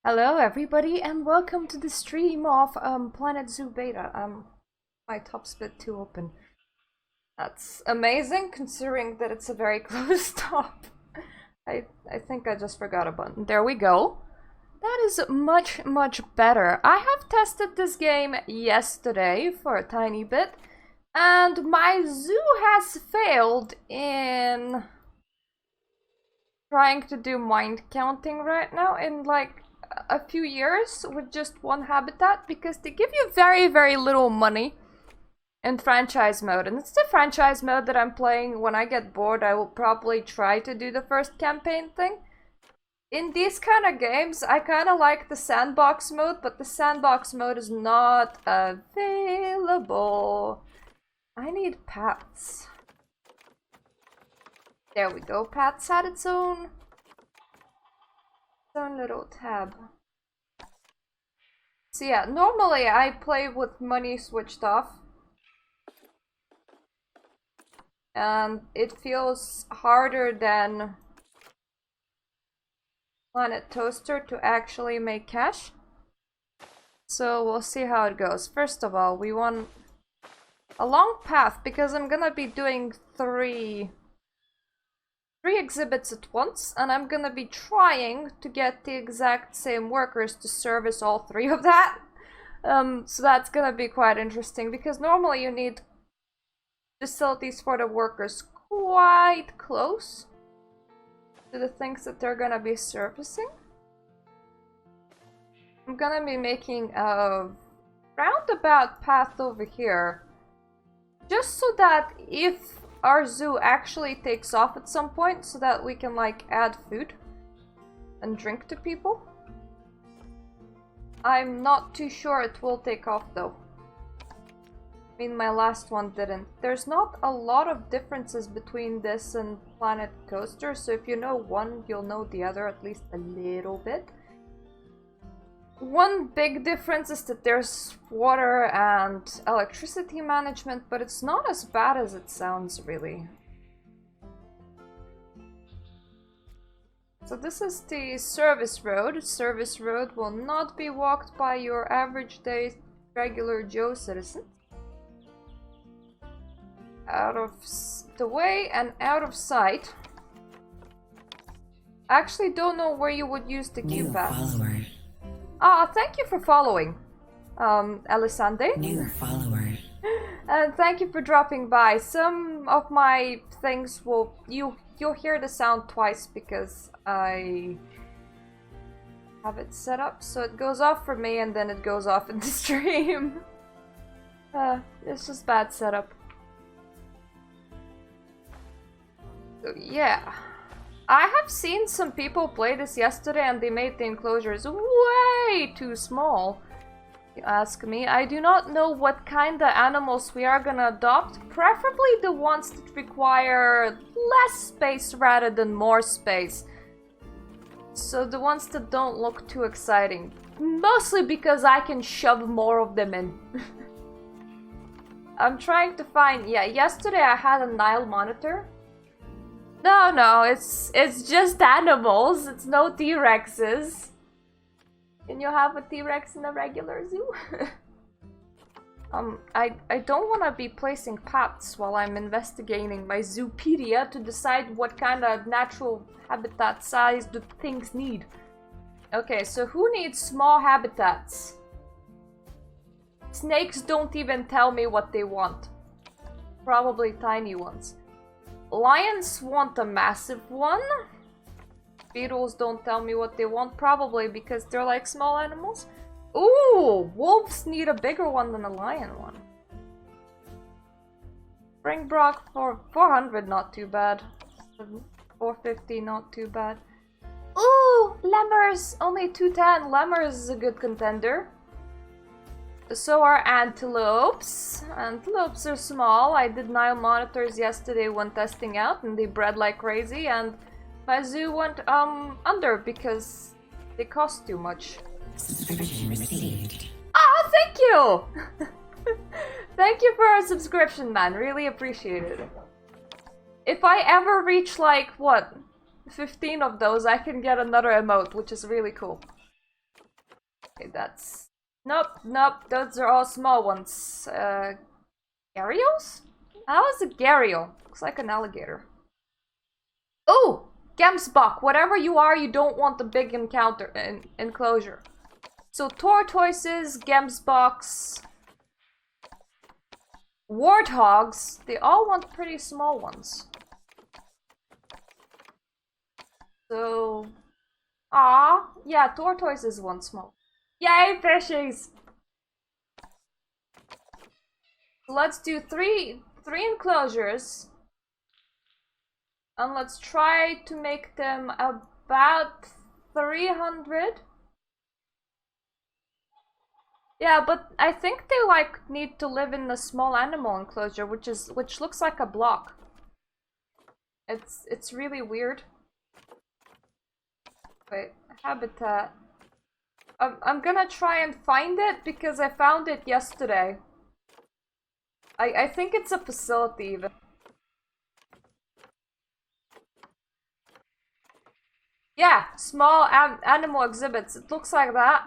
Hello everybody and welcome to the stream of Planet Zoo Beta. My top's a bit too open. That's amazing considering that it's a very close top. I think I just forgot a button. There we go. That is much better. I have tested this game yesterday for a tiny bit and my zoo has failed in trying to do mind counting right now in like a few years with just one habitat because they give you very little money in franchise mode, and it's the franchise mode that I'm playing. When I get bored I will probably try to do the first campaign thing. In these kind of games I kind of like the sandbox mode, but the sandbox mode is not available. I need pets. There we go. Pets had its own little tab. So yeah, normally I play with money switched off. And it feels harder than Planet Toaster to actually make cash. So we'll see how it goes. First of all, we want a long path because I'm gonna be doing three exhibits at once, and I'm gonna be trying to get the exact same workers to service all three of that. So that's gonna be quite interesting because normally you need facilities for the workers quite close to the things that they're gonna be servicing. I'm gonna be making a roundabout path over here just so that if our zoo actually takes off at some point, so that we can like add food and drink to people. I'm not too sure it will take off though. I mean, my last one didn't. There's not a lot of differences between this and Planet Coaster, so if you know one, you'll know the other at least a little bit. One big difference is that there's water and electricity management, but it's not as bad as it sounds, really. So this is the service road. Service road will not be walked by your average day regular Joe citizen. Out of the way and out of sight. I actually don't know where you would use the queue path. Thank you for following, Alessandre. New follower. And thank you for dropping by. Some of my things will... You'll hear the sound twice because I have it set up. So it goes off for me and then it goes off in the stream. It's just bad setup. So yeah. I have seen some people play this yesterday and they made the enclosures way too small, you ask me. I do not know what kind of animals we are gonna adopt, preferably the ones that require less space rather than more space. So the ones that don't look too exciting, mostly because I can shove more of them in. I'm trying to find, yeah, yesterday I had a Nile monitor. No, it's just animals. It's no T-Rexes. Can you have a T-Rex in a regular zoo? I don't want to be placing pets while I'm investigating my Zoopedia to decide what kind of natural habitat size do things need. Okay, so who needs small habitats? Snakes don't even tell me what they want. Probably tiny ones. Lions want a massive one. Beetles don't tell me what they want, probably because they're like small animals. Ooh, wolves need a bigger one than a lion one. Springbok for 400, not too bad. 450, not too bad. Ooh, lemurs, only 210. Lemurs is a good contender. So are antelopes. Antelopes are small. I did Nile monitors yesterday when testing out and they bred like crazy, and my zoo went under because they cost too much. Subscription received. Ah, thank you! Thank you for our subscription, man. Really appreciate it. If I ever reach like, what, 15 of those, I can get another emote, which is really cool. Okay, that's... Nope, those are all small ones. Gharials? How is a gharial? Looks like an alligator. Oh! Gemsbok, whatever you are, you don't want the big enclosure. So tortoises, gemsboks, warthogs, they all want pretty small ones. So... yeah, tortoises want small. Yay, fishies! Let's do three enclosures. And let's try to make them about 300. Yeah, but I think they like need to live in a small animal enclosure, which looks like a block. It's really weird. Wait, habitat. I'm gonna try and find it because I found it yesterday. I think it's a facility even. Yeah, small animal exhibits. It looks like that.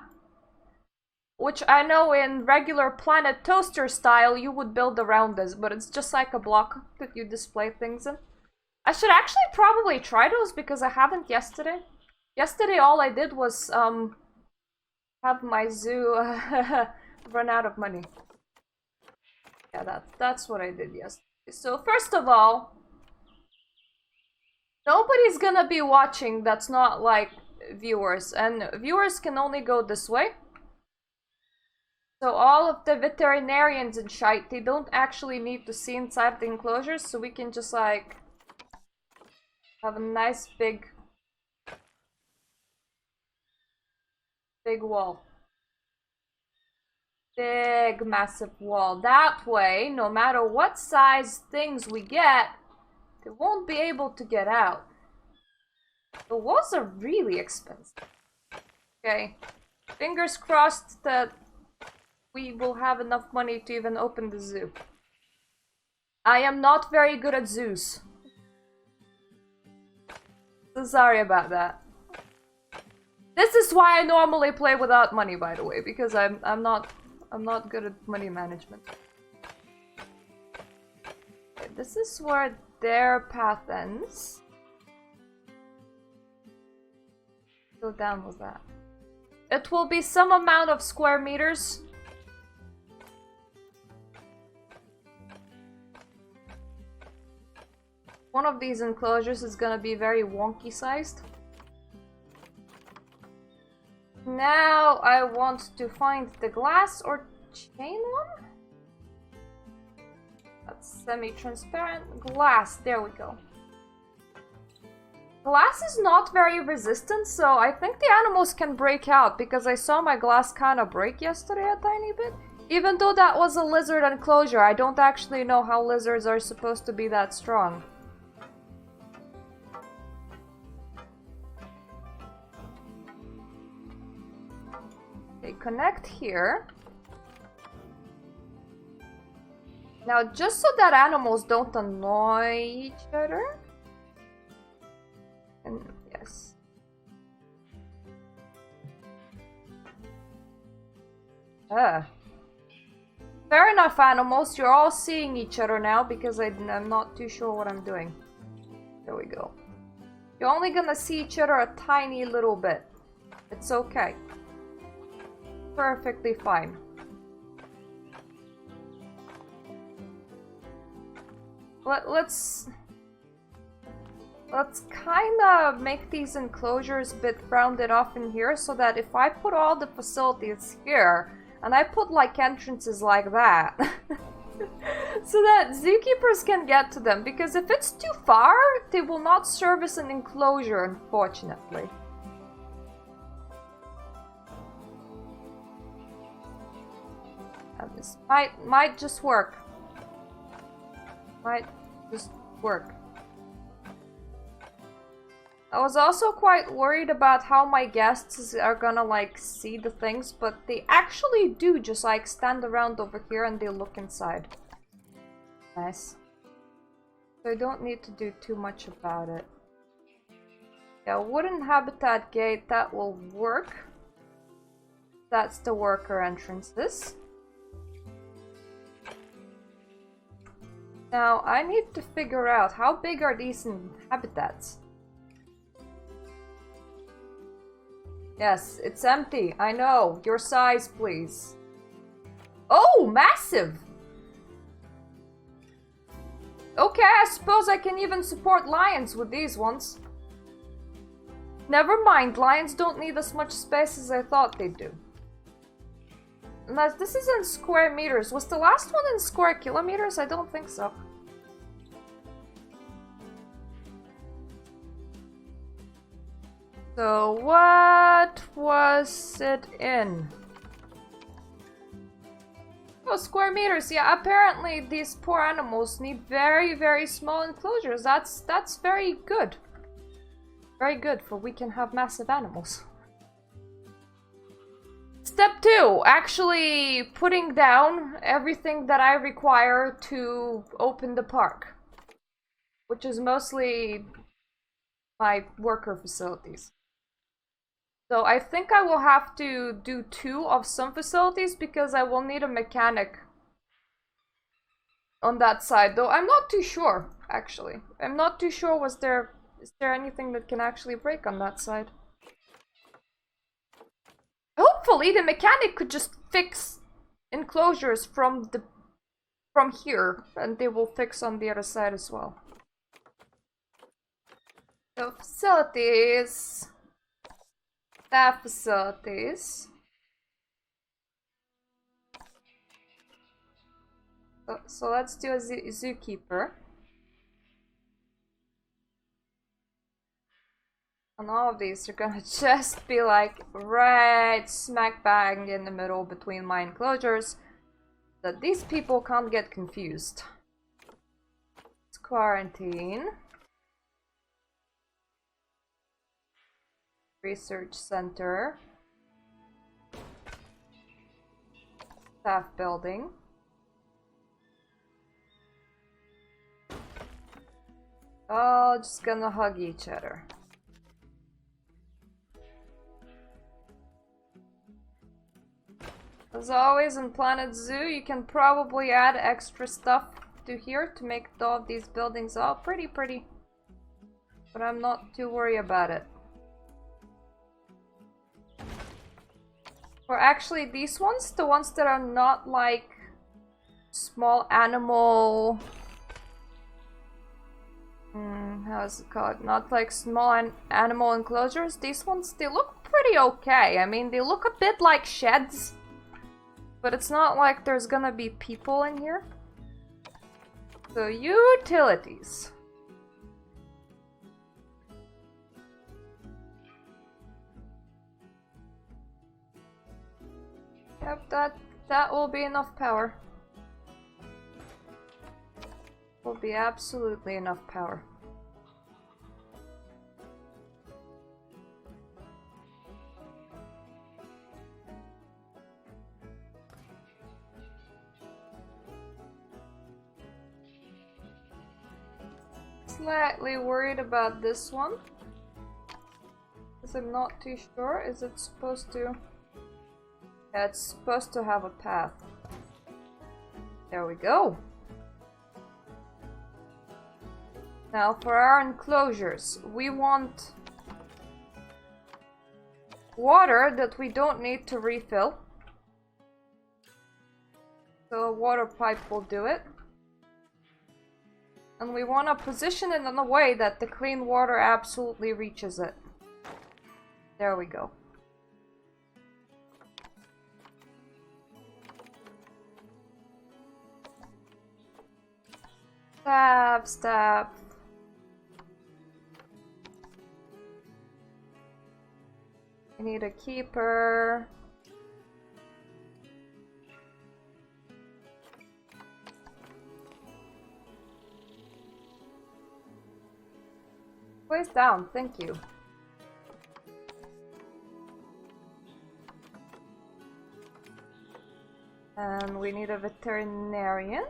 Which I know in regular Planet Toaster style you would build around this, but it's just like a block that you display things in. I should actually probably try those because I haven't yesterday. Yesterday all I did was have my zoo run out of money. Yeah, that's what I did yesterday. So first of all, nobody's gonna be watching that's not like viewers, and viewers can only go this way. So all of the veterinarians and shite, they don't actually need to see inside the enclosures, so we can just like have a nice big wall. Big massive wall. That way, no matter what size things we get, they won't be able to get out. The walls are really expensive. Okay. Fingers crossed that we will have enough money to even open the zoo. I am not very good at zoos. So sorry about that. This is why I normally play without money, by the way, because I'm not good at money management. Okay, this is where their path ends. Go down with that. It will be some amount of square meters. One of these enclosures is gonna be very wonky sized. Now I want to find the glass or chain one. That's semi-transparent. Glass, there we go. Glass is not very resistant, so I think the animals can break out because I saw my glass kind of break yesterday a tiny bit. Even though that was a lizard enclosure, I don't actually know how lizards are supposed to be that strong. Okay, connect here. Now, just so that animals don't annoy each other. And yes. Fair enough, animals. You're all seeing each other now because I'm not too sure what I'm doing. There we go. You're only gonna see each other a tiny little bit. It's okay. Perfectly fine. Let's kind of make these enclosures a bit rounded off in here so that if I put all the facilities here and I put like entrances like that so that zookeepers can get to them, because if it's too far they will not service an enclosure, unfortunately. And this might just work. Might just work. I was also quite worried about how my guests are gonna like see the things, but they actually do just like stand around over here and they look inside. Nice. So I don't need to do too much about it. Yeah, wooden habitat gate, that will work. That's the worker entrances. Now, I need to figure out how big are these habitats. Yes, it's empty. I know. Your size, please. Oh, massive! Okay, I suppose I can even support lions with these ones. Never mind, lions don't need as much space as I thought they'd do. Unless this is in square meters. Was the last one in square kilometers? I don't think so. So what was it in? Oh, square meters. Yeah, apparently these poor animals need very, very small enclosures. That's very good. Very good, for we can have massive animals. Step 2, actually putting down everything that I require to open the park, which is mostly my worker facilities. So I think I will have to do 2 of some facilities because I will need a mechanic on that side, though I'm not too sure, actually. I'm not too sure, is there anything that can actually break on that side? Hopefully the mechanic could just fix enclosures from here, and they will fix on the other side as well. So facilities, staff facilities. So let's do a zookeeper. And all of these are gonna just be like right smack bang in the middle between my enclosures, that these people can't get confused. Let's quarantine. Research center. Staff building. All just gonna hug each other. As always in Planet Zoo, you can probably add extra stuff to here to make all of these buildings all pretty. But I'm not too worried about it. Or actually these ones, the ones that are not like small animal... how is it called? Not like small animal enclosures. These ones, they look pretty okay. I mean, they look a bit like sheds. But it's not like there's gonna be people in here. So, utilities. Yep, that will be enough power. Will be absolutely enough power. Slightly worried about this one, because I'm not too sure. Is it supposed to... Yeah, it's supposed to have a path. There we go. Now for our enclosures, we want water that we don't need to refill. So a water pipe will do it. And we want to position it in a way that the clean water absolutely reaches it. There we go. Stab. I need a keeper. Place down, thank you. And we need a veterinarian.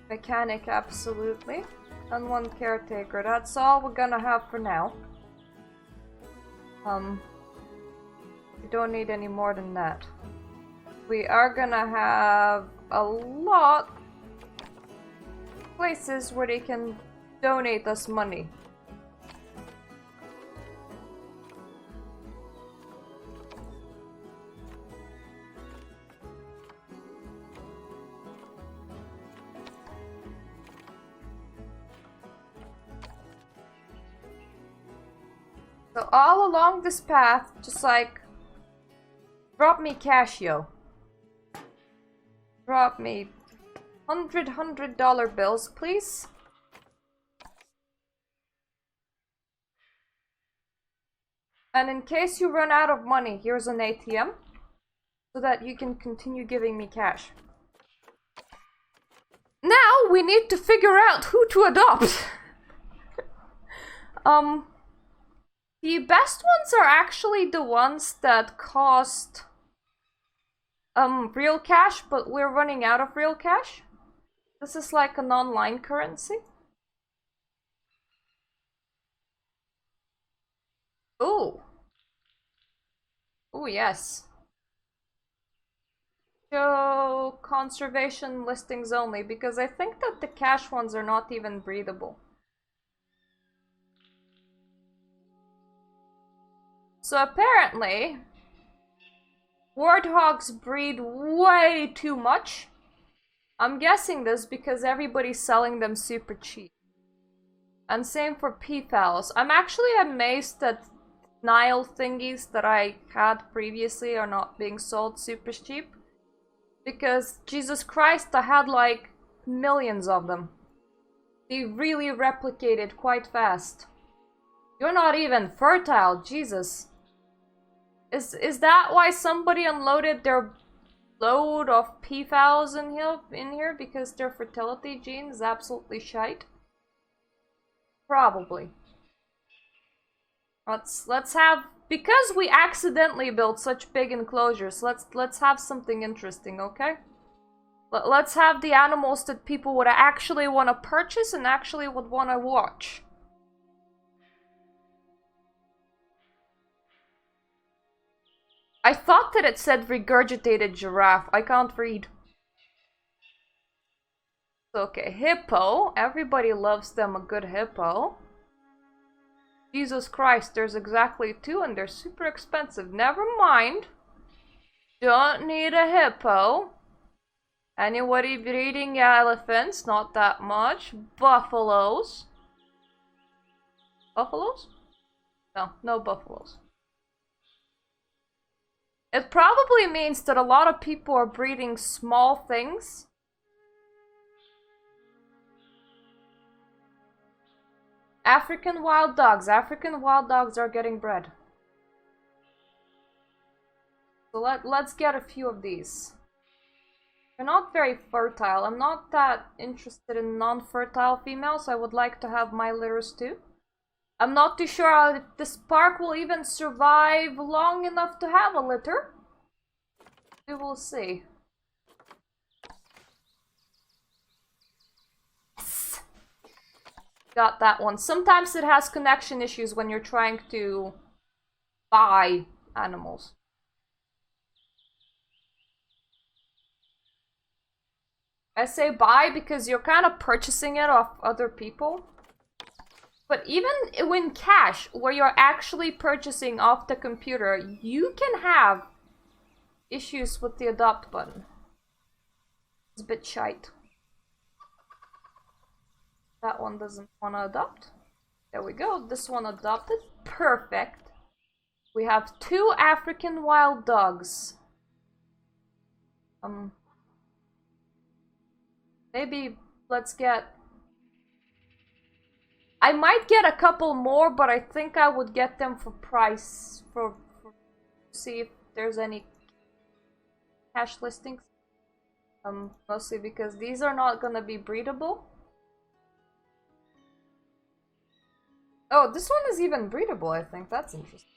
Mechanic, absolutely. And one caretaker. That's all we're gonna have for now. We don't need any more than that. We are gonna have a lot of places where they can donate us money. So all along this path, just like, drop me cash, yo. Drop me $100 bills, please. And in case you run out of money, here's an ATM, so that you can continue giving me cash. Now we need to figure out who to adopt. The best ones are actually the ones that cost real cash, but we're running out of real cash. This is like an online currency. Oh. Oh, yes. Show conservation listings only, because I think that the cash ones are not even breedable. So apparently, warthogs breed way too much. I'm guessing this because everybody's selling them super cheap. And same for peafowls. I'm actually amazed that Nile thingies that I had previously are not being sold super cheap. Because, Jesus Christ, I had like millions of them. They really replicated quite fast. You're not even fertile, Jesus. Is that why somebody unloaded their load of peafowls in here? Because their fertility gene is absolutely shite? Probably. Let's have, because we accidentally built such big enclosures, let's have something interesting, okay? Let's have the animals that people would actually want to purchase and actually would want to watch. I thought that it said regurgitated giraffe. I can't read. Okay, hippo. Everybody loves them a good hippo. Jesus Christ, there's exactly 2 and they're super expensive. Never mind. Don't need a hippo. Anybody breeding elephants? Not that much. Buffaloes. Buffaloes? No, no buffaloes. It probably means that a lot of people are breeding small things. African wild dogs. African wild dogs are getting bred. So let's get a few of these. They're not very fertile. I'm not that interested in non-fertile females. I would like to have my litters too. I'm not too sure if this park will even survive long enough to have a litter. We will see. Yes. Got that one. Sometimes it has connection issues when you're trying to buy animals. I say buy because you're kind of purchasing it off other people. But even when cash, where you're actually purchasing off the computer, you can have issues with the adopt button. It's a bit shite. That one doesn't want to adopt. There we go. This one adopted. Perfect. We have 2 African wild dogs. Maybe let's get... I might get a couple more, but I think I would get them for price. For see if there's any cash listings. Mostly because these are not gonna be breedable. Oh, this one is even breedable, I think. That's interesting.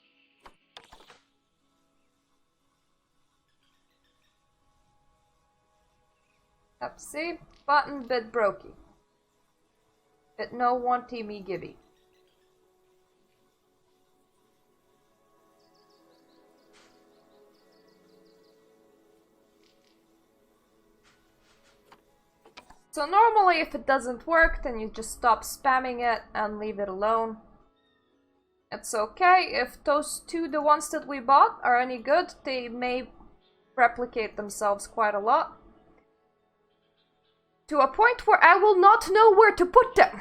Yep, see? Button bit brokey. It no wanty me gibby. So normally if it doesn't work, then you just stop spamming it and leave it alone. It's okay. If those two, the ones that we bought, are any good, they may replicate themselves quite a lot. To a point where I will not know where to put them.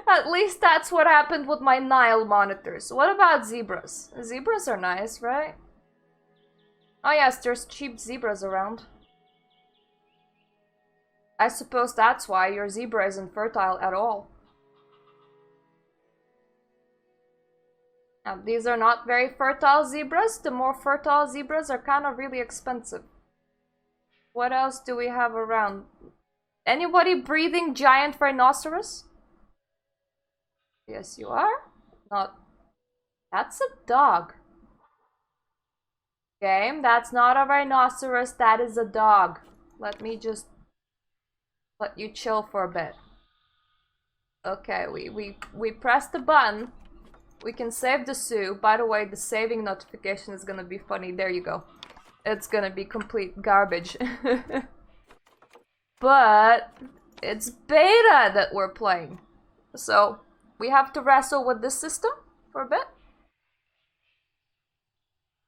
At least that's what happened with my Nile monitors. What about zebras? Zebras are nice, right? Oh yes, there's cheap zebras around. I suppose that's why your zebra isn't fertile at all. Now, these are not very fertile zebras. The more fertile zebras are kind of really expensive. What else do we have around? Anybody breathing giant rhinoceros? Yes, you are. Not. That's a dog. Game, that's not a rhinoceros, that is a dog. Let me just let you chill for a bit. Okay, we pressed the button. We can save the zoo. By the way, the saving notification is gonna be funny. There you go. It's gonna be complete garbage. But it's beta that we're playing. So we have to wrestle with this system for a bit.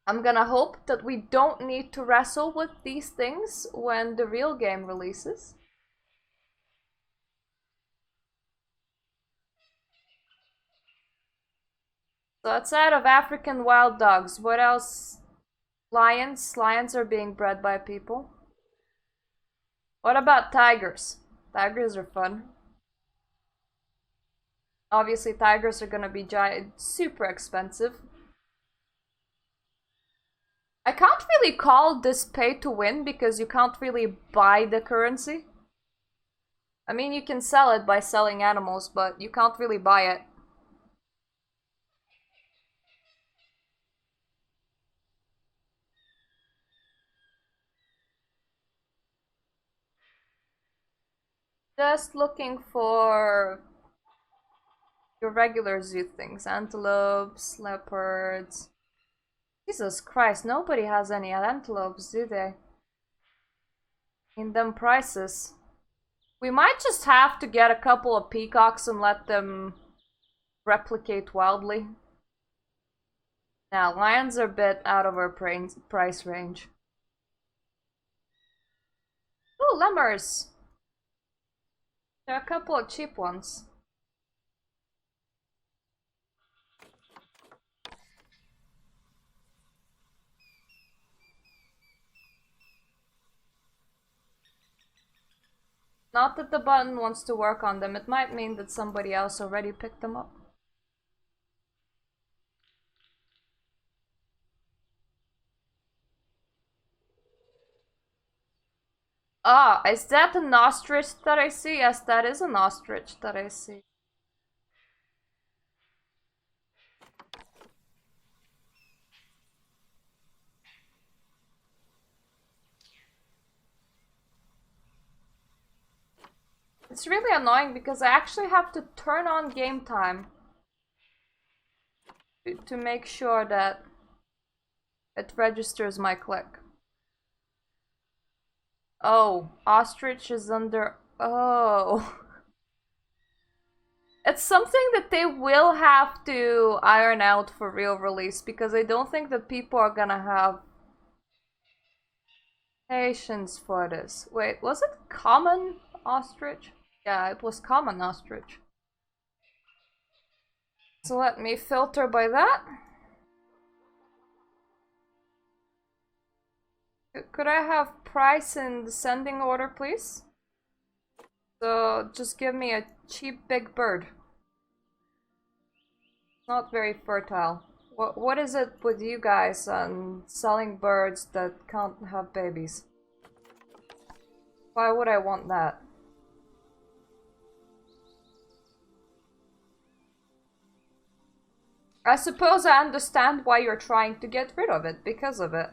I'm gonna hope that we don't need to wrestle with these things when the real game releases. So outside of African wild dogs, what else? Lions? Lions are being bred by people. What about tigers? Tigers are fun. Obviously, tigers are gonna be super expensive. I can't really call this pay to win because you can't really buy the currency. I mean, you can sell it by selling animals, but you can't really buy it. Just looking for your regular zoo things. Antelopes, leopards. Jesus Christ, nobody has any antelopes, do they? In them prices. We might just have to get a couple of peacocks and let them replicate wildly. Now, lions are a bit out of our price range. Ooh, lemurs! There are a couple of cheap ones. Not that the button wants to work on them, it might mean that somebody else already picked them up. Ah, is that an ostrich that I see? Yes, that is an ostrich that I see. It's really annoying because I actually have to turn on game time to make sure that it registers my click. Oh, ostrich is under... Oh. It's something that they will have to iron out for real release because I don't think that people are gonna have patience for this. Wait, was it common ostrich? Yeah, it was common ostrich. So let me filter by that. Could I have price in descending order, please? So just give me a cheap big bird. Not very fertile. What is it with you guys on selling birds that can't have babies? Why would I want that? I suppose I understand why you're trying to get rid of it, because of it.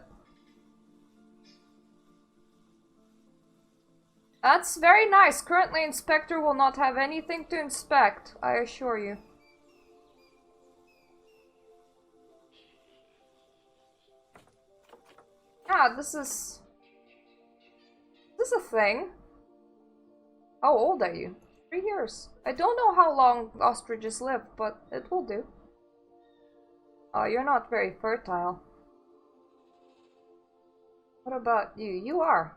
That's very nice. Currently, Inspector will not have anything to inspect, I assure you. Ah, this is a thing. How old are you? 3 years. I don't know how long ostriches live, but it will do. Oh, you're not very fertile. What about you? You are.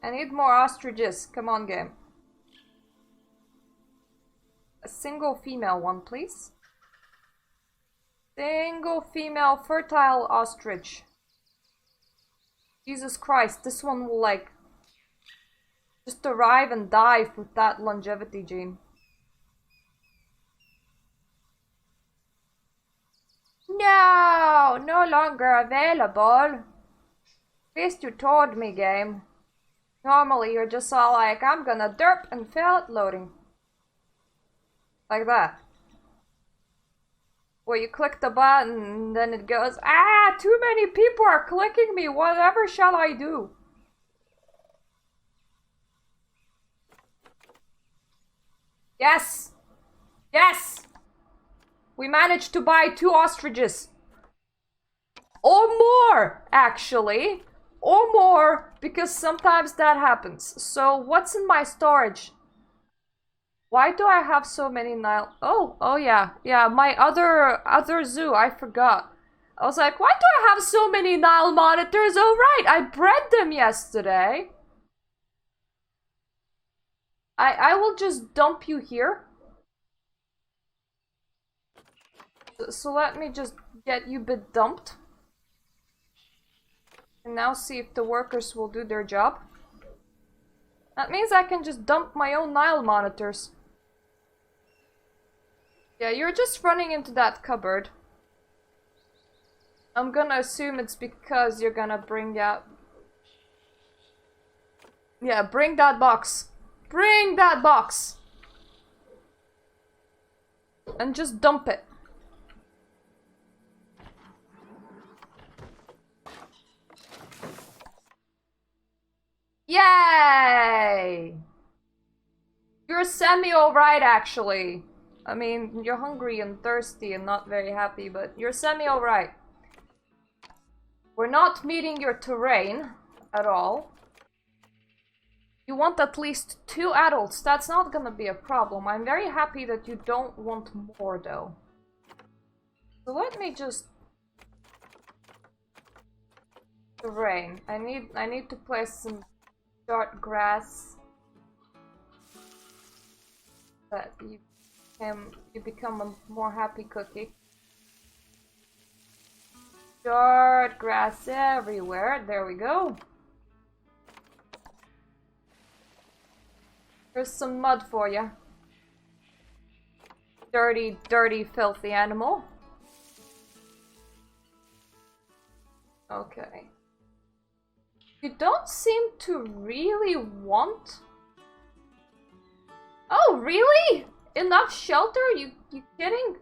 I need more ostriches. Come on, game. A single female one, please. Single female fertile ostrich. Jesus Christ, this one will like just arrive and die with that longevity gene. No, no longer available. At least you told me, game. Normally you're just all like, I'm gonna derp and fail at loading. Like that. Where you click the button and then it goes, ah, too many people are clicking me, whatever shall I do? Yes! Yes! We managed to buy 2 ostriches. Or more, actually. Or more, because sometimes that happens. So what's in my storage? Why do I have so many Nile? Oh yeah, my other zoo, I forgot. I was like, why do I have so many Nile monitors? Oh right, I bred them yesterday. I will just dump you here. So let me just get you a bit dumped. And now see if the workers will do their job. That means I can just dump my own Nile monitors. Yeah, you're just running into that cupboard. I'm gonna assume it's because you're gonna bring that... Yeah, bring that box. Bring that box! And just dump it. Yay! You're semi-alright, actually. I mean, you're hungry and thirsty and not very happy, but you're semi-alright. We're not meeting your terrain at all. You want at least 2 adults. That's not gonna be a problem. I'm very happy that you don't want more, though. So let me just... Terrain. I need to place some short grass. That you become a more happy cookie. Short grass everywhere. There we go. Here's some mud for you. Dirty, dirty, filthy animal. Okay. You don't seem to really want... Oh, really? Enough shelter? You kidding?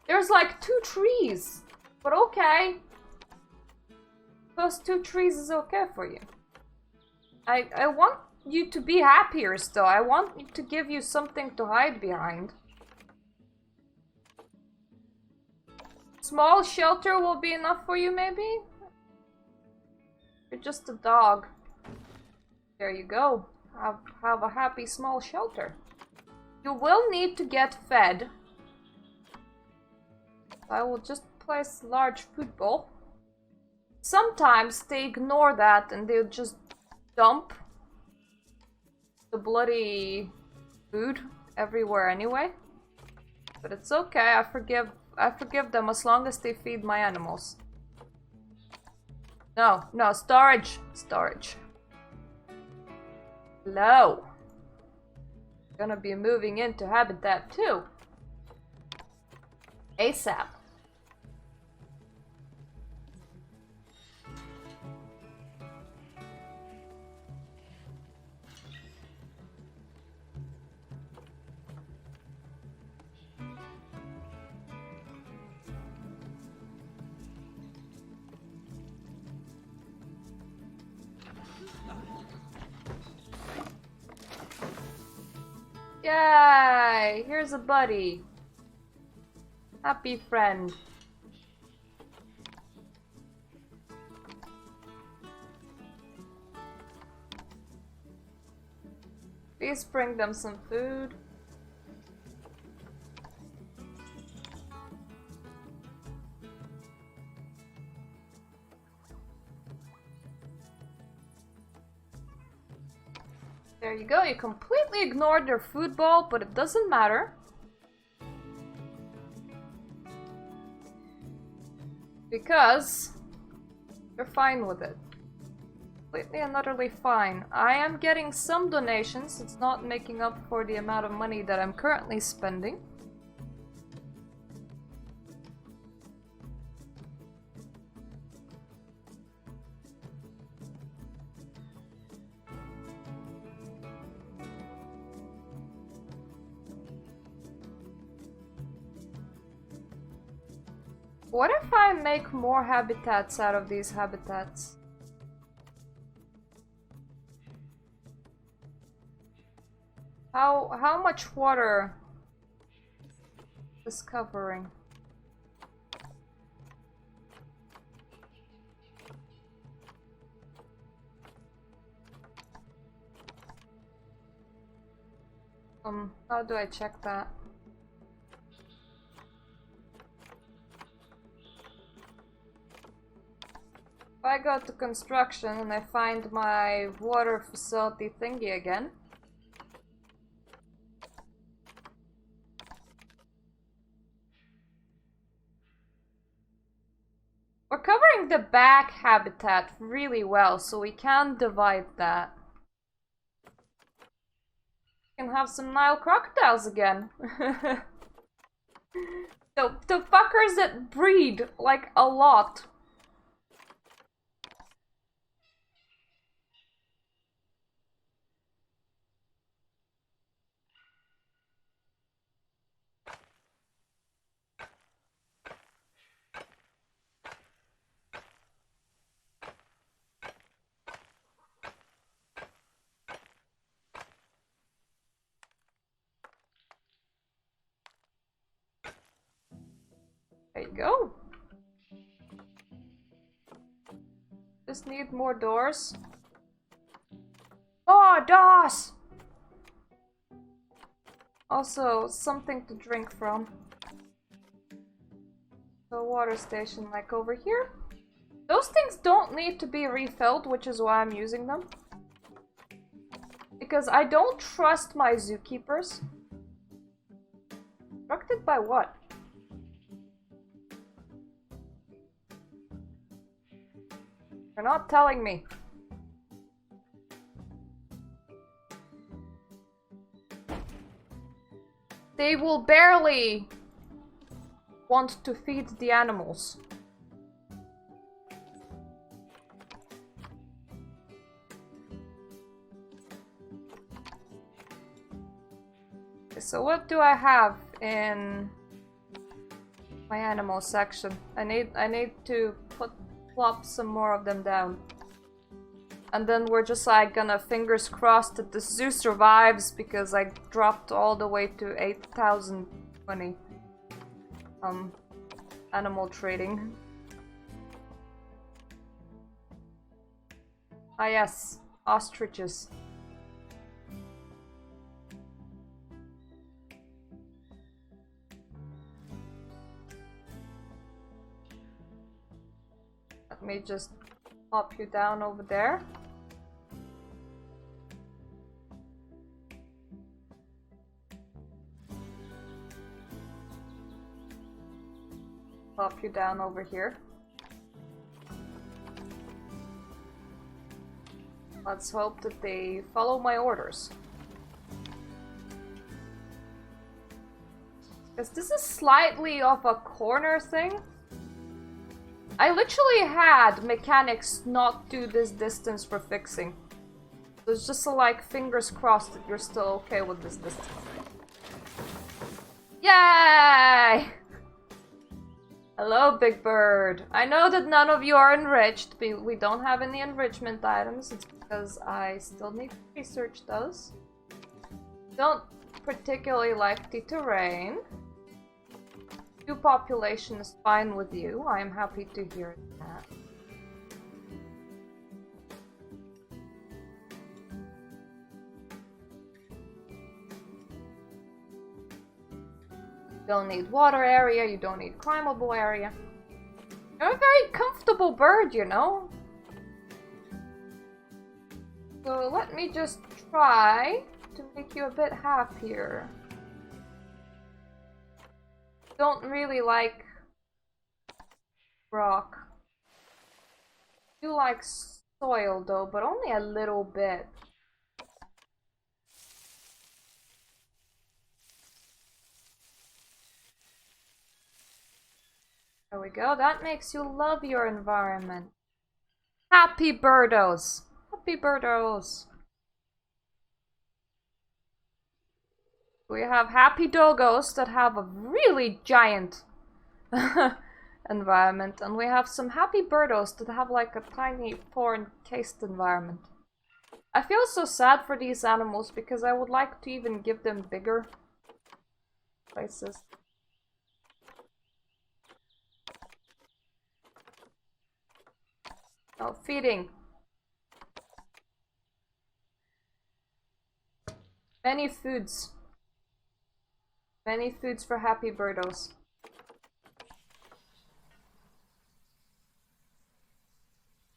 There's like 2 trees. But okay. Those 2 trees is okay for you. I want you to be happier still. I want to give you something to hide behind. Small shelter will be enough for you, maybe? You're just a dog. There you go. Have a happy small shelter. You will need to get fed. I will just place a large food bowl. Sometimes they ignore that and they'll just dump the bloody food everywhere anyway. But it's okay, I forgive them as long as they feed my animals. No, storage. Storage. Hello. Gonna be moving into habitat 2. ASAP. Yay! Here's a buddy. Happy friend. Please bring them some food. There you go, you completely ignored their food bowl, but it doesn't matter. Because you're fine with it. Completely and utterly fine. I am getting some donations. It's not making up for the amount of money that I'm currently spending. What if I make more habitats out of these habitats? How much water is covering? How do I check that? If I go to construction and I find my water facility thingy again. We're covering the back habitat really well, so we can divide that. We can have some Nile crocodiles again. The fuckers that breed, like, a lot. There you go. Just need more doors. Oh, doors! Also, something to drink from. A water station like over here. Those things don't need to be refilled, which is why I'm using them. Because I don't trust my zookeepers. Instructed by what? You're not telling me. They will barely want to feed the animals. So what do I have in my animal section? I need to plop some more of them down. And then we're just like gonna fingers crossed that the zoo survives because I dropped all the way to 8,020 animal trading. Ah yes, ostriches. Let me just pop you down over there. Pop you down over here. Let's hope that they follow my orders. Because this is slightly of a corner thing. I literally had mechanics not do this distance for fixing. So it's just like fingers crossed that you're still okay with this distance. Yay! Hello, Big Bird. I know that none of you are enriched. We don't have any enrichment items. It's because I still need to research those. Don't particularly like the terrain. New population is fine with you. I am happy to hear that. Don't need water area, you don't need climbable area. You're a very comfortable bird, you know? So let me just try to make you a bit happier. Don't really like rock. You like soil though, but only a little bit. There we go. That makes you love your environment. Happy birdos. Happy birdos. We have happy doggos that have a really giant environment, and we have some happy birdos that have like a tiny thorn-cased environment. I feel so sad for these animals because I would like to even give them bigger places. Oh, feeding. Many foods. Many foods for happy birdos.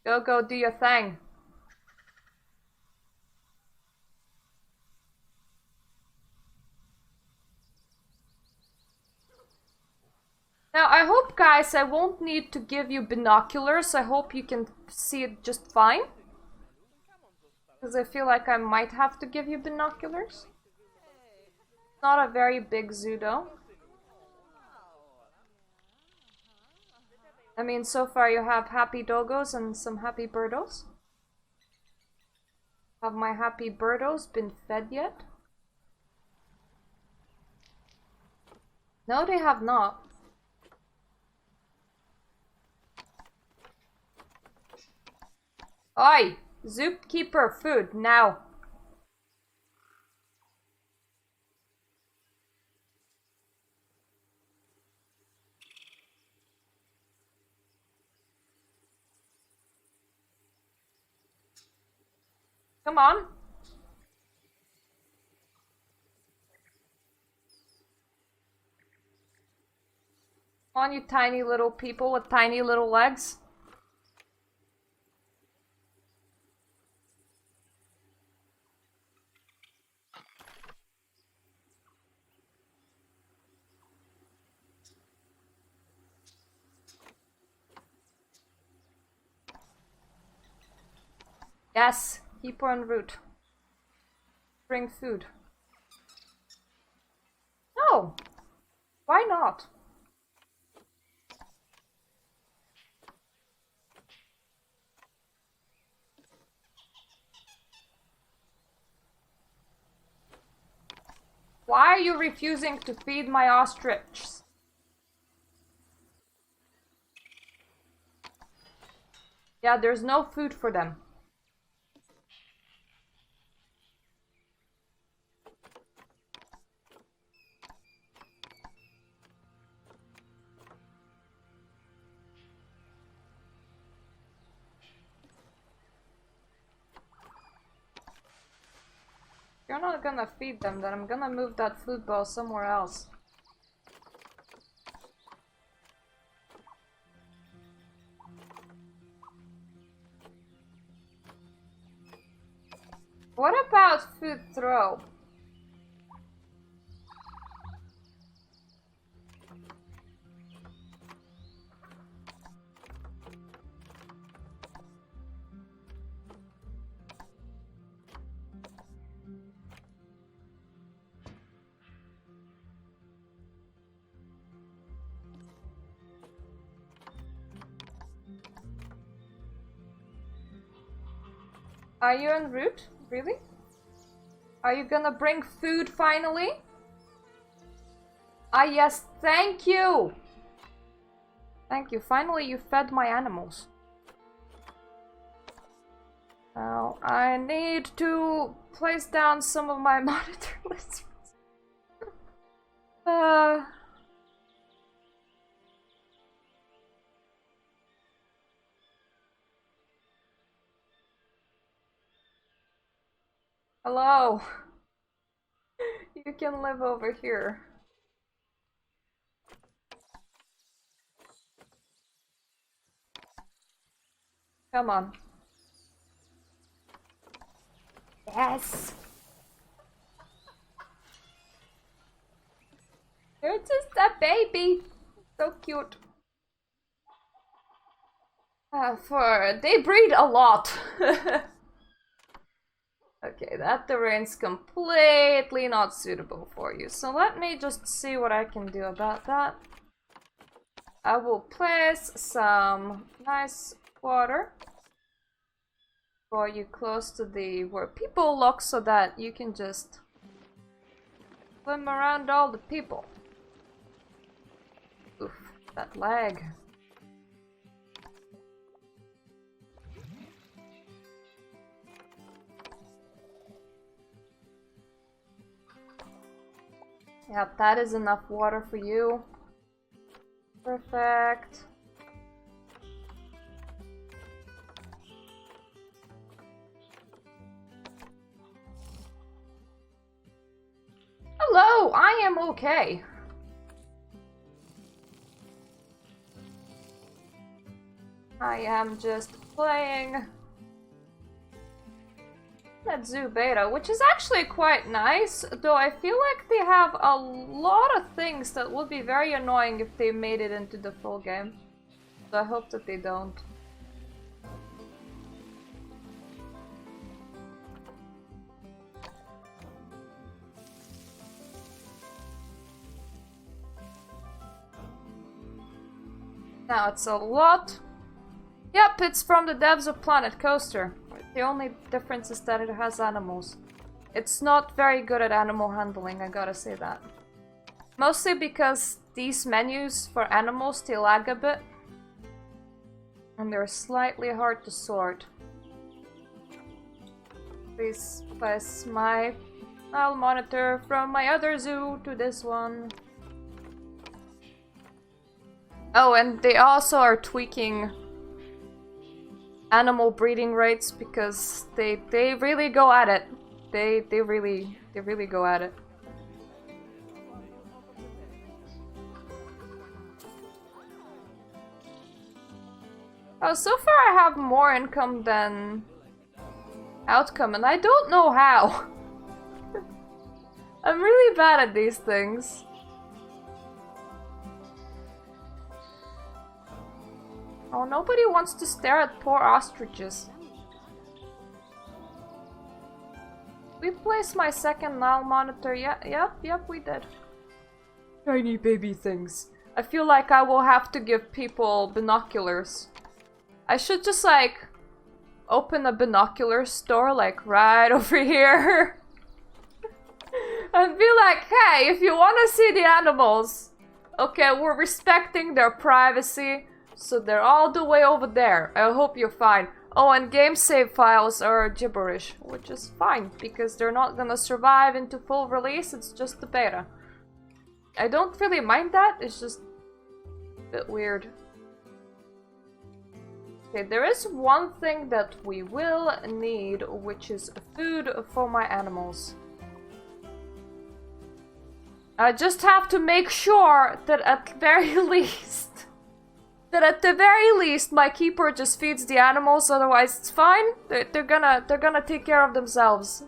Go do your thing. Now, I hope, guys, I won't need to give you binoculars. I hope you can see it just fine. Because I feel like I might have to give you binoculars. Not a very big zoo, though. I mean, so far you have happy doggos and some happy birdos. Have my happy birdos been fed yet? No, they have not. Oi! Zookeeper, food, now! Come on! Come on, you tiny little people with tiny little legs. Yes, keep en route. Bring food. No! Why not? Why are you refusing to feed my ostriches? Yeah, there's no food for them. You're not gonna feed them, then I'm gonna move that food bowl somewhere else. What about food throw? Are you en route? Really? Are you gonna bring food finally? Ah yes, thank you! Thank you, finally you fed my animals. Now, I need to place down some of my monitor lizards. Hello. You can live over here. Come on. Yes! You're just a baby! So cute. They breed a lot. Okay, that terrain's completely not suitable for you. So let me just see what I can do about that. I will place some nice water for you close to where people look so that you can just swim around all the people. Oof, that lag. Yep, that is enough water for you. Perfect. Hello, I am okay. I am just playing that Zoo Beta, which is actually quite nice, though I feel like they have a lot of things that would be very annoying if they made it into the full game. So I hope that they don't. Now it's a lot. Yep, it's from the devs of Planet Coaster. The only difference is that it has animals. It's not very good at animal handling, I gotta say that. Mostly because these menus for animals, they lag a bit. And they're slightly hard to sort. Please place my monitor from my other zoo to this one. Oh, and they also are tweaking animal breeding rates because they really go at it. They really go at it. Oh, so far I have more income than outcome, and I don't know how. I'm really bad at these things. Oh, nobody wants to stare at poor ostriches. We placed my second Nile monitor. Yep, we did. Tiny baby things. I feel like I will have to give people binoculars. I should just like open a binocular store like right over here. And be like, hey, if you want to see the animals, okay, we're respecting their privacy. So they're all the way over there. I hope you're fine. Oh, and game save files are gibberish, which is fine, because they're not gonna survive into full release, it's just the beta. I don't really mind that, it's just a bit weird. Okay, there is one thing that we will need, which is food for my animals. I just have to make sure that at the very least, my keeper just feeds the animals. Otherwise, it's fine. They're gonna take care of themselves.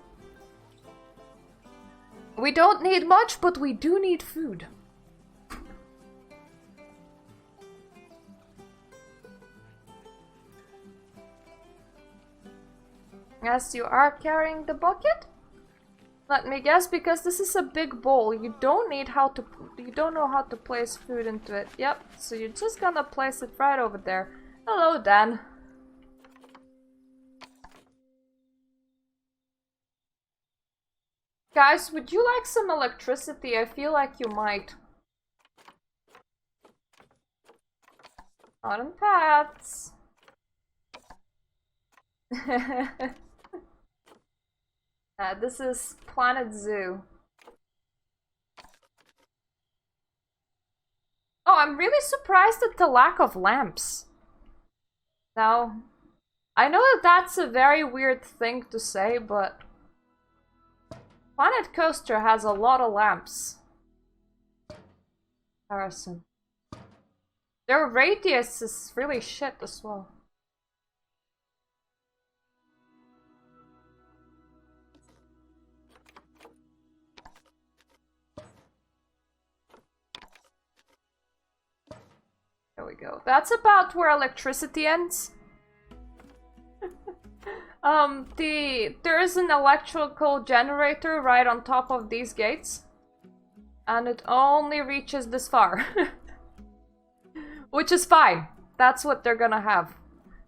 We don't need much, but we do need food. Yes, you are carrying the bucket? Let me guess, because this is a big bowl, you don't know how to place food into it. Yep, so you're just gonna place it right over there. Hello, Dan. Guys, would you like some electricity? I feel like you might. Autumn paths. This is Planet Zoo. Oh, I'm really surprised at the lack of lamps. Now, I know that that's a very weird thing to say, but Planet Coaster has a lot of lamps. Harrison. Their radius is really shit as well. go. That's about where electricity ends. There's an electrical generator right on top of these gates. And it only reaches this far. Which is fine. That's what they're gonna have.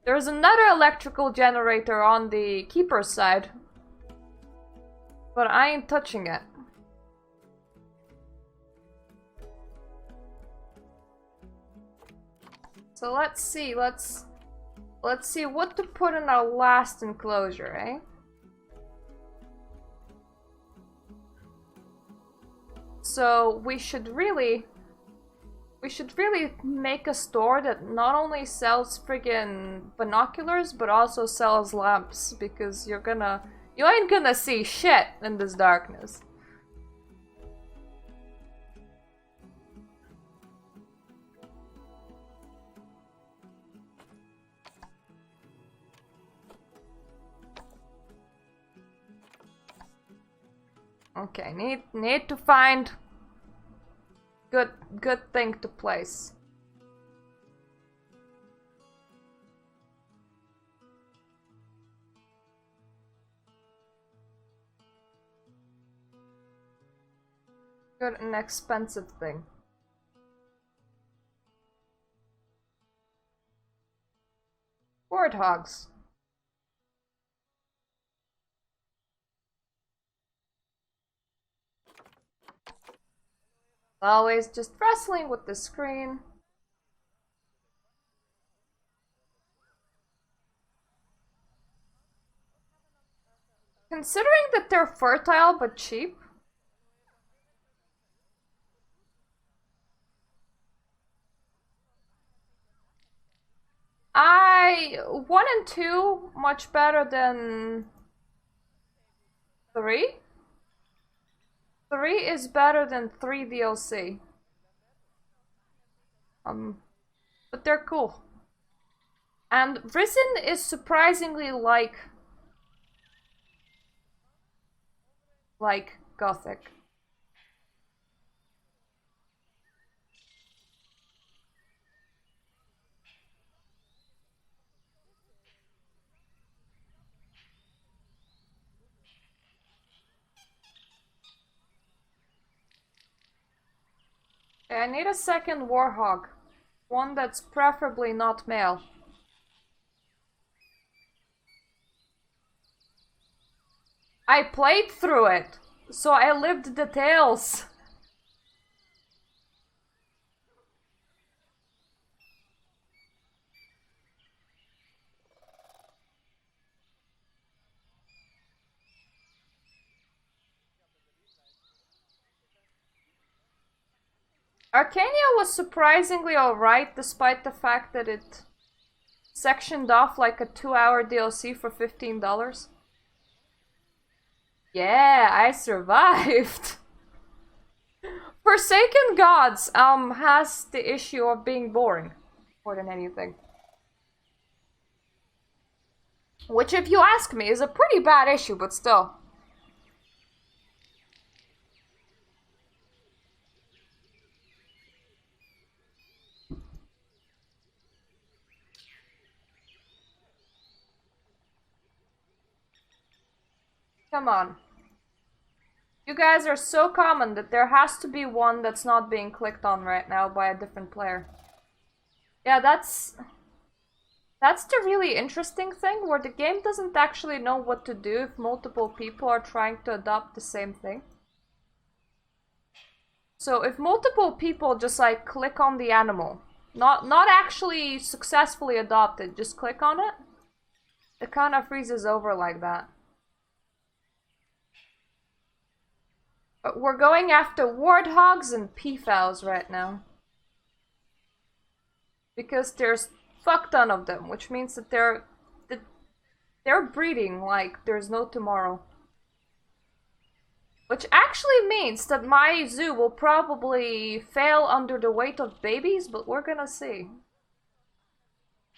There's another electrical generator on the keeper's side. But I ain't touching it. So let's see, let's see what to put in our last enclosure, eh? So we should really make a store that not only sells friggin' binoculars, but also sells lamps, because you ain't gonna see shit in this darkness. Okay, need to find good thing to place. Good and expensive thing. Warthogs. Always just wrestling with the screen. Considering that they're fertile but cheap. One and two much better than 3. 3 is better than 3 DLC. But they're cool. And Risen is surprisingly like Gothic. Okay, I need a second warhog. One that's preferably not male. I played through it, so I lived the tales. Arcania was surprisingly alright, despite the fact that it sectioned off like a 2-hour DLC for $15. Yeah, I survived! Forsaken Gods has the issue of being boring more than anything. Which, if you ask me, is a pretty bad issue, but still. Come on. You guys are so common that there has to be one that's not being clicked on right now by a different player. Yeah, that's the really interesting thing, where the game doesn't actually know what to do if multiple people are trying to adopt the same thing. So if multiple people just like click on the animal, not actually successfully adopt it, just click on it, it kind of freezes over like that. But we're going after warthogs and peafowls right now. Because there's fuck ton of them, which means that they're breeding like there's no tomorrow. Which actually means that my zoo will probably fail under the weight of babies, but we're gonna see.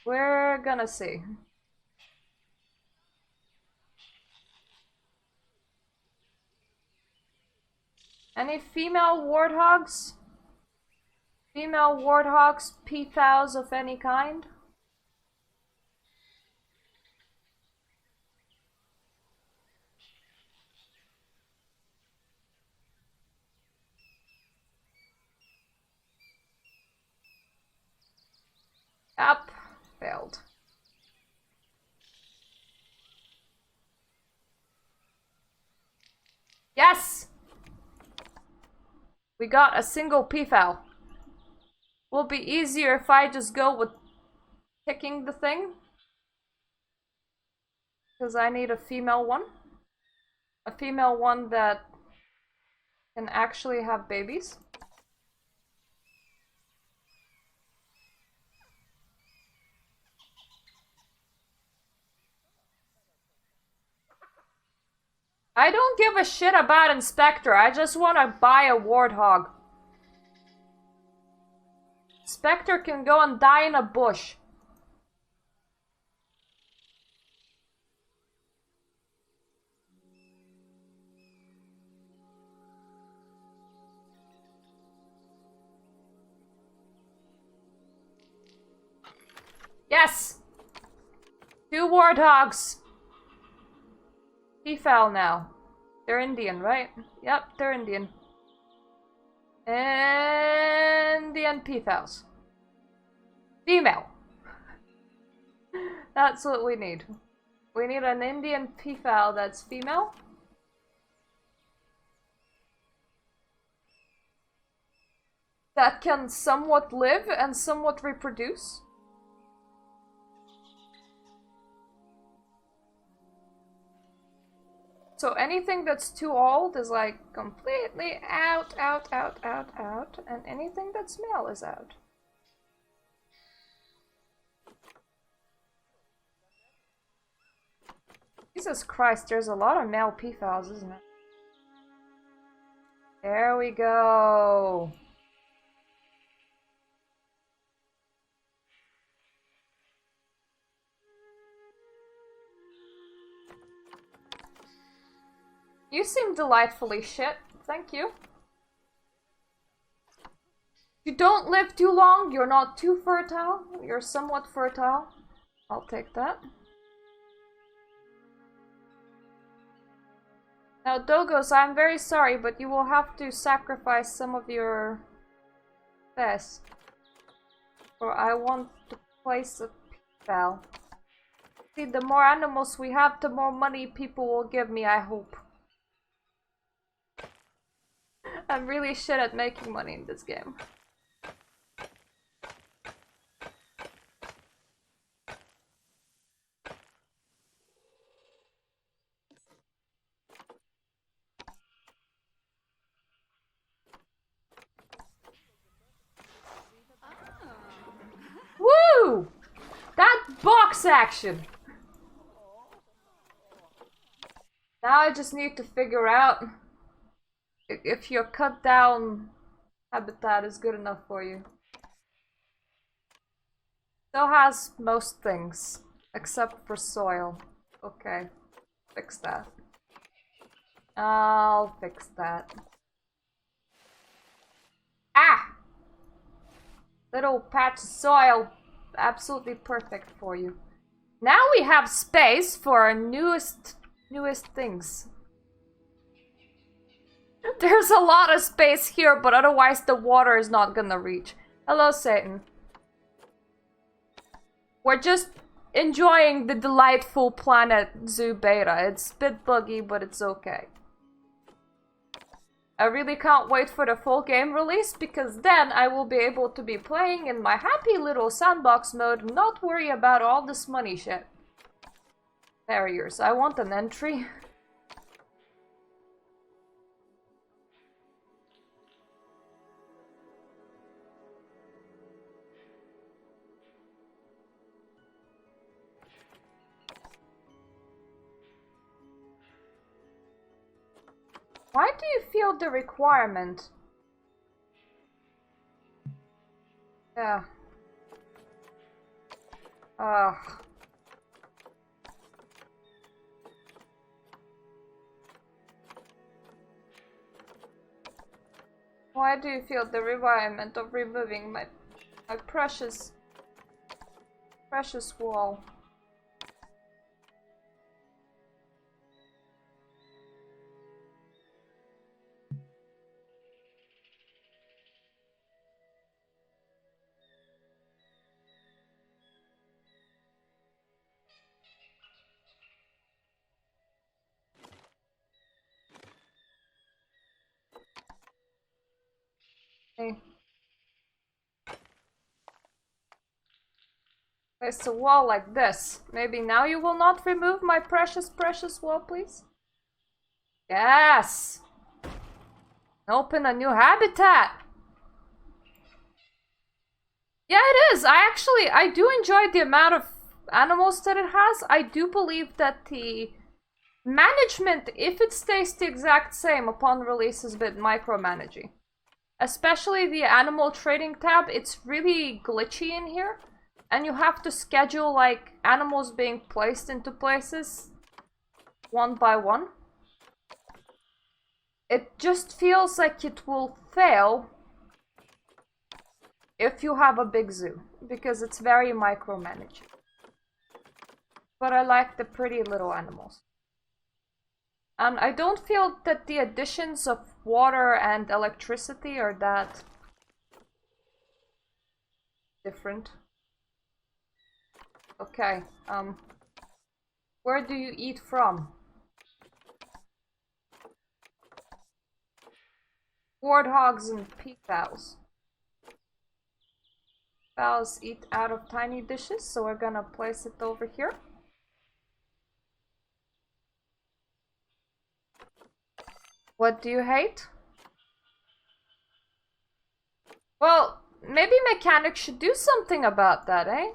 We're gonna see. Any female warthogs? Female warthogs, peafows of any kind. Yep, failed. Yes! We got a single peafowl. Will be easier if I just go with picking the thing. Because I need a female one. A female one that can actually have babies. I don't give a shit about Inspector. I just want to buy a warthog. Spectre can go and die in a bush. Yes! 2 warthogs. He fell now. They're Indian, right? Yep, they're Indian. Indian peafowls. Female. That's what we need. We need an Indian peafowl that's female. That can somewhat live and somewhat reproduce. So anything that's too old is like completely out, and anything that's male is out. Jesus Christ, there's a lot of male peafowls, isn't it? There we go. You seem delightfully shit. Thank you. You don't live too long. You're not too fertile. You're somewhat fertile. I'll take that. Now, Dogos, I'm very sorry, but you will have to sacrifice some of your best. For I want to place a peafowl. See, the more animals we have, the more money people will give me, I hope. I'm really shit at making money in this game. Woo! That box action! Now I just need to figure out if your cut down habitat is good enough for you. So has most things, except for soil. Okay, fix that. I'll fix that. Ah! Little patch of soil. Absolutely perfect for you. Now we have space for our newest things. There's a lot of space here, but otherwise the water is not gonna reach. Hello, Satan. We're just enjoying the delightful planet Zoo Beta. It's a bit buggy, but it's okay. I really can't wait for the full game release, because then I will be able to be playing in my happy little sandbox mode and not worry about all this money shit. Barriers. I want an entry. Why do you feel the requirement? Yeah. Ugh. Why do you feel the requirement of removing my precious wall? Okay. Place a wall like this. Maybe now you will not remove my precious wall, please? Yes! Open a new habitat! Yeah, it is! I do enjoy the amount of animals that it has. I do believe that the management, if it stays the exact same upon release, is a bit micromanaging. Especially the animal trading tab, it's really glitchy in here. And you have to schedule, like, animals being placed into places one by one. It just feels like it will fail if you have a big zoo, because it's very micromanaging. But I like the pretty little animals. And I don't feel that the additions of water and electricity are that different. Okay, where do you eat from? Warthogs and peafowls. Fowls eat out of tiny dishes, so we're gonna place it over here. What do you hate? Well, maybe mechanics should do something about that, eh?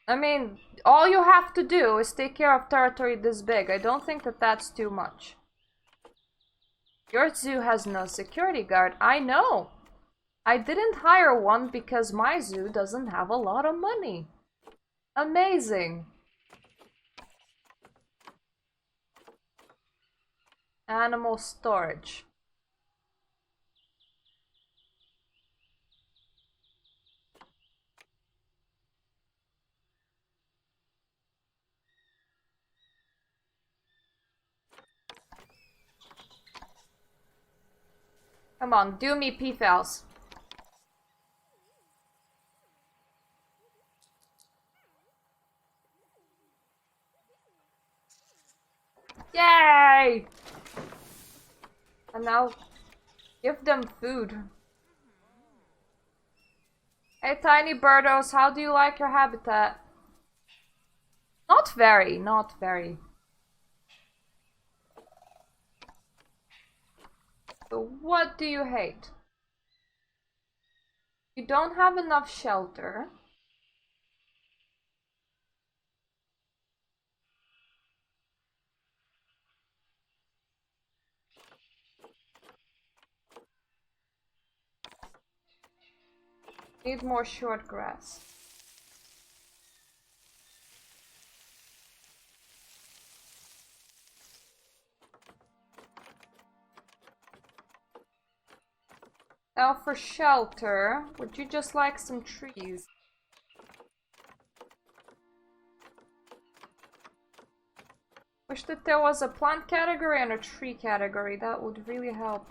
I mean, all you have to do is take care of territory this big. I don't think that that's too much. Your zoo has no security guard. I know. I didn't hire one because my zoo doesn't have a lot of money. Amazing. Animal storage. Come on, do me peafowls. Yay! And now, give them food. Hey, tiny birdos, how do you like your habitat? Not very, not very. So what do you hate? You don't have enough shelter. Need more short grass. Now for shelter, would you just like some trees? Wish that there was a plant category and a tree category. That would really help.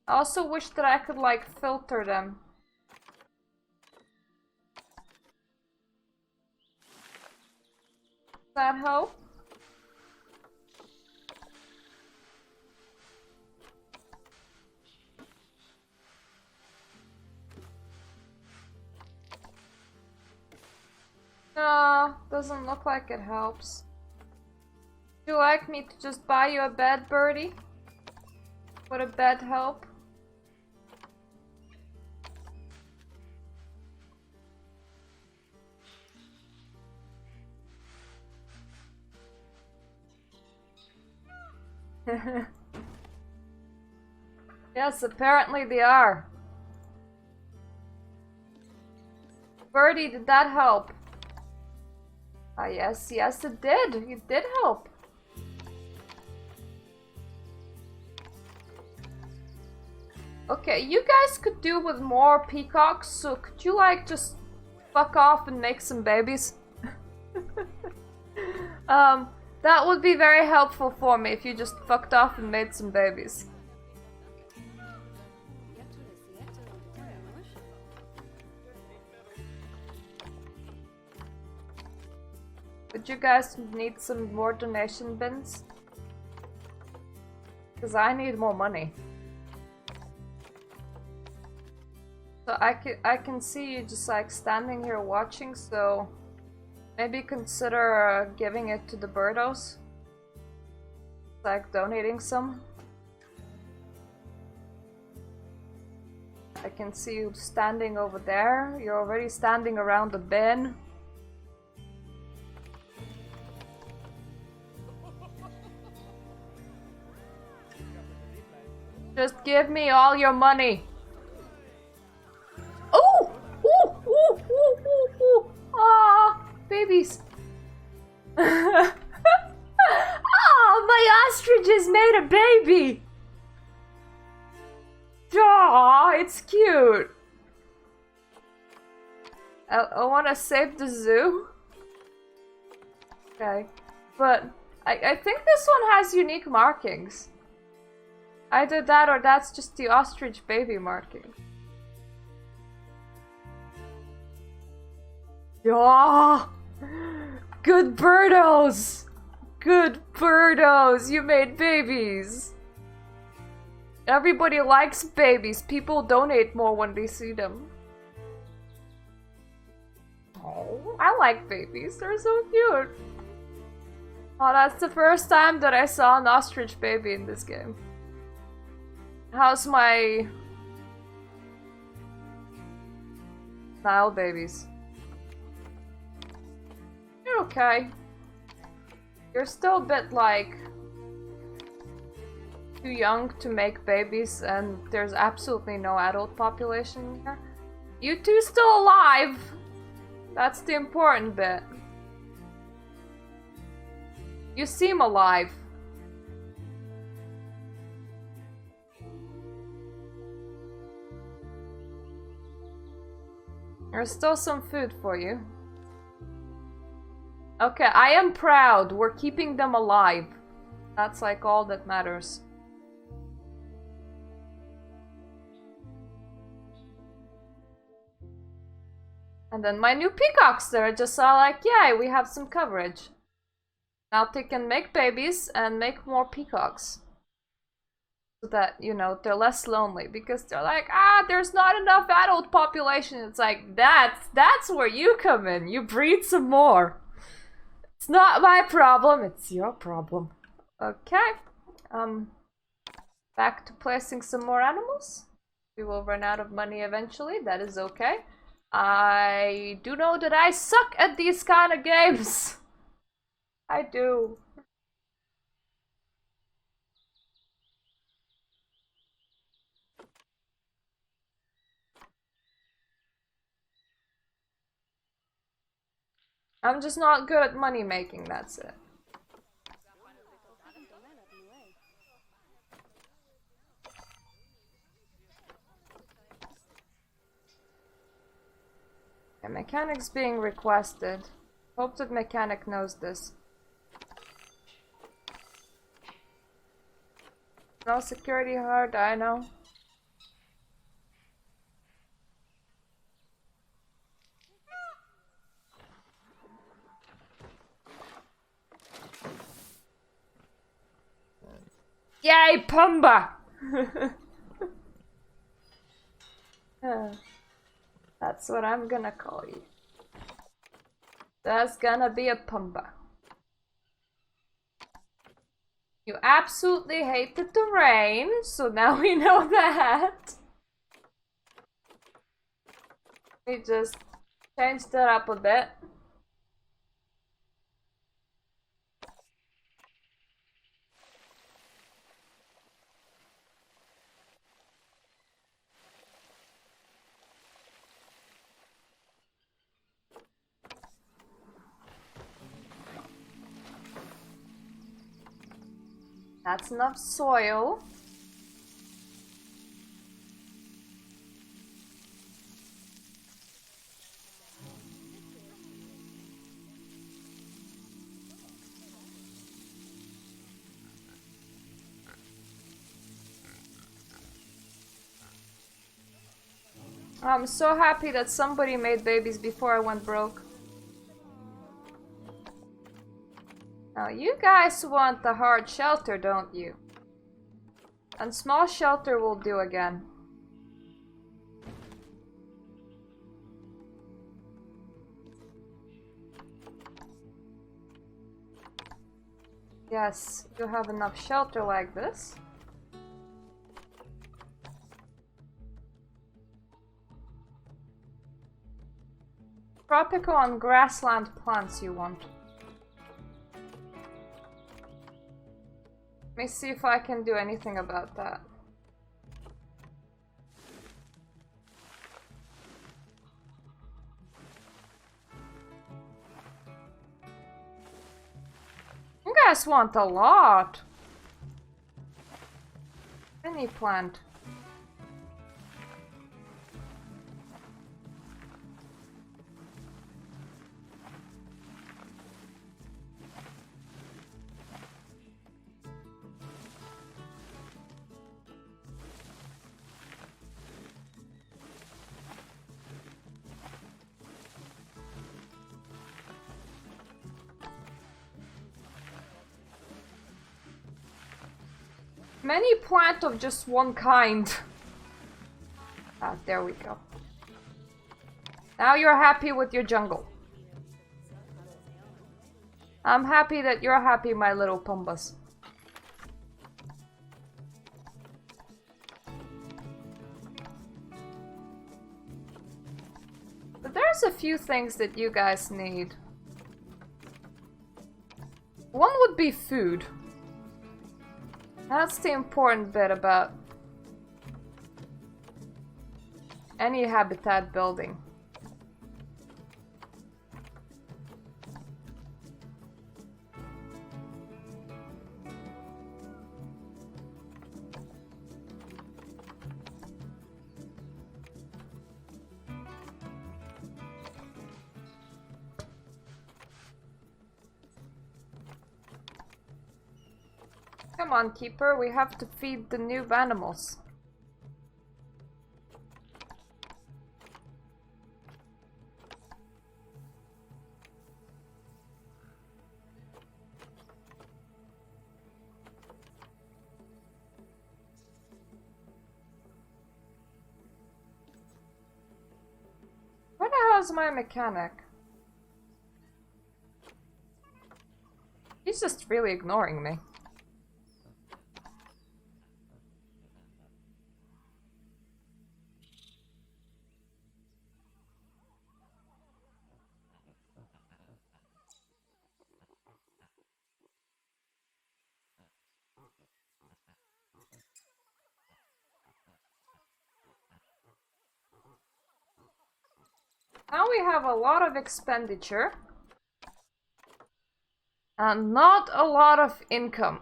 I also wish that I could, like, filter them. Does that help? No, doesn't look like it helps. Would you like me to just buy you a bed, birdie? Would a bed help? Yes, apparently they are. Birdie, did that help? Ah, yes, yes, it did. It did help. Okay, you guys could do with more peacocks, so could you like just fuck off and make some babies? That would be very helpful for me if you just fucked off and made some babies. Would you guys need some more donation bins? Because I need more money. So I can see you just like standing here watching, so maybe consider giving it to the birdos. Like donating some. I can see you standing over there. You're already standing around the bin. Just give me all your money. Oh! Ooh! Ooh! Ooh! Ooh! Ooh! Ah! Babies. Oh, my ostrich has made a baby. Aw, it's cute. I want to save the zoo. Okay, but I think this one has unique markings. Either that or that's just the ostrich baby marking. Yeah! Good birdos! Good birdos! You made babies! Everybody likes babies. People donate more when they see them. Oh, I like babies. They're so cute. Oh, that's the first time that I saw an ostrich baby in this game. How's my Nile babies? You're okay. You're still a bit like too young to make babies, and there's absolutely no adult population here. You two still alive. That's the important bit. You seem alive. There's still some food for you. Okay, I am proud. We're keeping them alive. That's like all that matters. And then my new peacocks there just are like, yay, we have some coverage. Now they can make babies and make more peacocks. So that, you know, they're less lonely, because they're like, there's not enough adult population. It's like, that's where you come in. You breed some more. It's not my problem, it's your problem. Okay. Back to placing some more animals. We will run out of money eventually, that is okay. I do know that I suck at these kind of games. I do. I'm just not good at money making, that's it. Okay, mechanic's being requested. Hope that mechanic knows this. No security hard, I know. Yay, Pumba! That's what I'm gonna call you. That's gonna be a Pumba. You absolutely hated the rain, so now we know that. We just changed that up a bit. That's enough soil. I'm so happy that somebody made babies before I went broke. Now you guys want the hard shelter, don't you? And small shelter will do again. Yes, you have enough shelter like this. Tropical and grassland plants you want. Let me see if I can do anything about that. You guys want a lot. Any plant. Many plant of just one kind. Ah, there we go. Now you're happy with your jungle. I'm happy that you're happy, my little Pumbas. But there's a few things that you guys need. One would be food. That's the important bit about any habitat building. Come on, Keeper, we have to feed the new animals. Where the hell is my mechanic? He's just really ignoring me. Now we have a lot of expenditure and not a lot of income.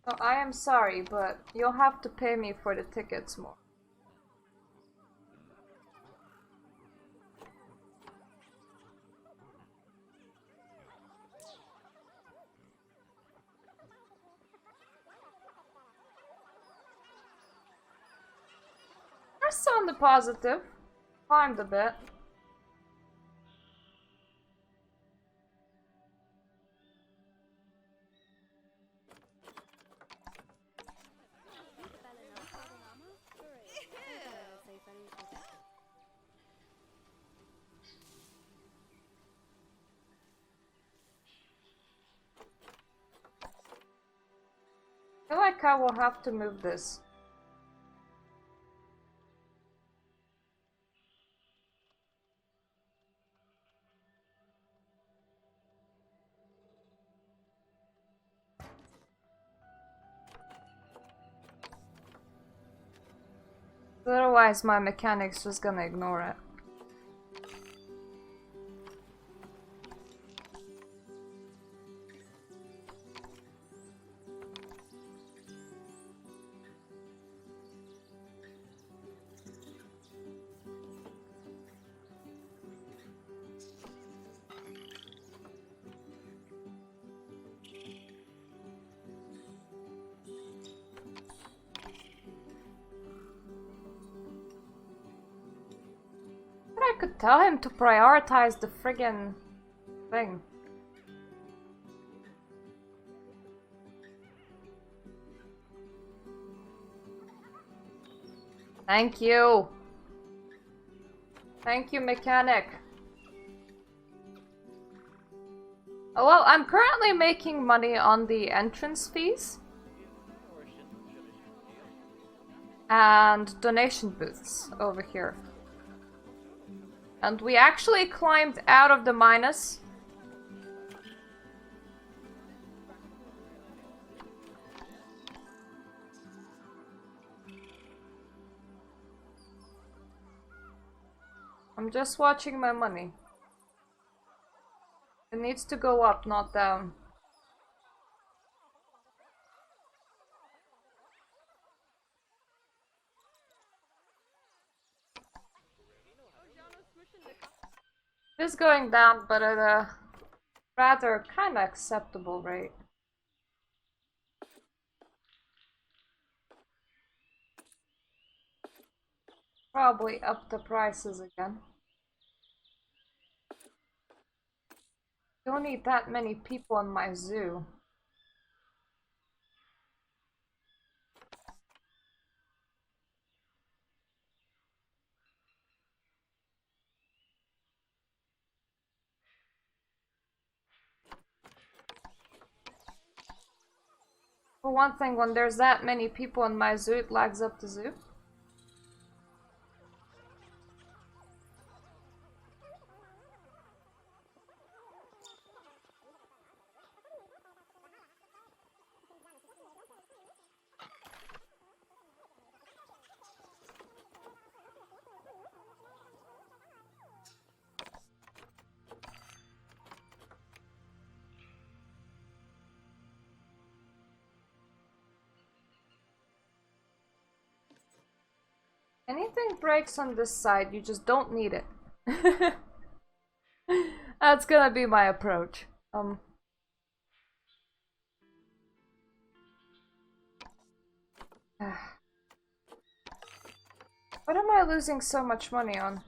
So I am sorry, but you'll have to pay me for the tickets more. Press on the positive. Climbed a bit. I feel like I will have to move this. Otherwise, my mechanic's just gonna ignore it. I could tell him to prioritize the friggin' thing. Thank you. Thank you, mechanic. Oh, well, I'm currently making money on the entrance fees and donation booths over here. And we actually climbed out of the minus. I'm just watching my money. It needs to go up, not down. It is going down, but at a rather kinda acceptable rate. Probably up the prices again. Don't need that many people in my zoo. For one thing, when there's that many people in my zoo, it lags up the zoo. Anything breaks on this side, you just don't need it. That's gonna be my approach. What am I losing so much money on?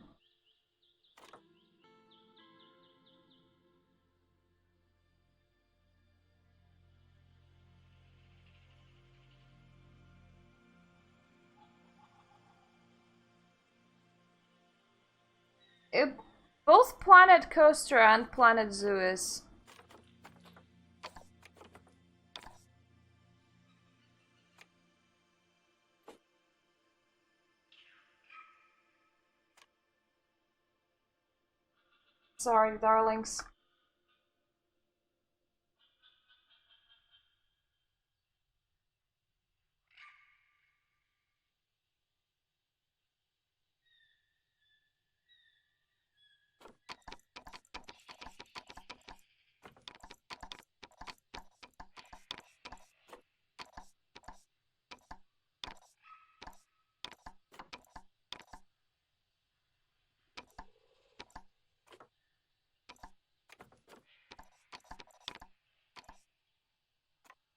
Both Planet Coaster and Planet Zoo is. Sorry, darlings.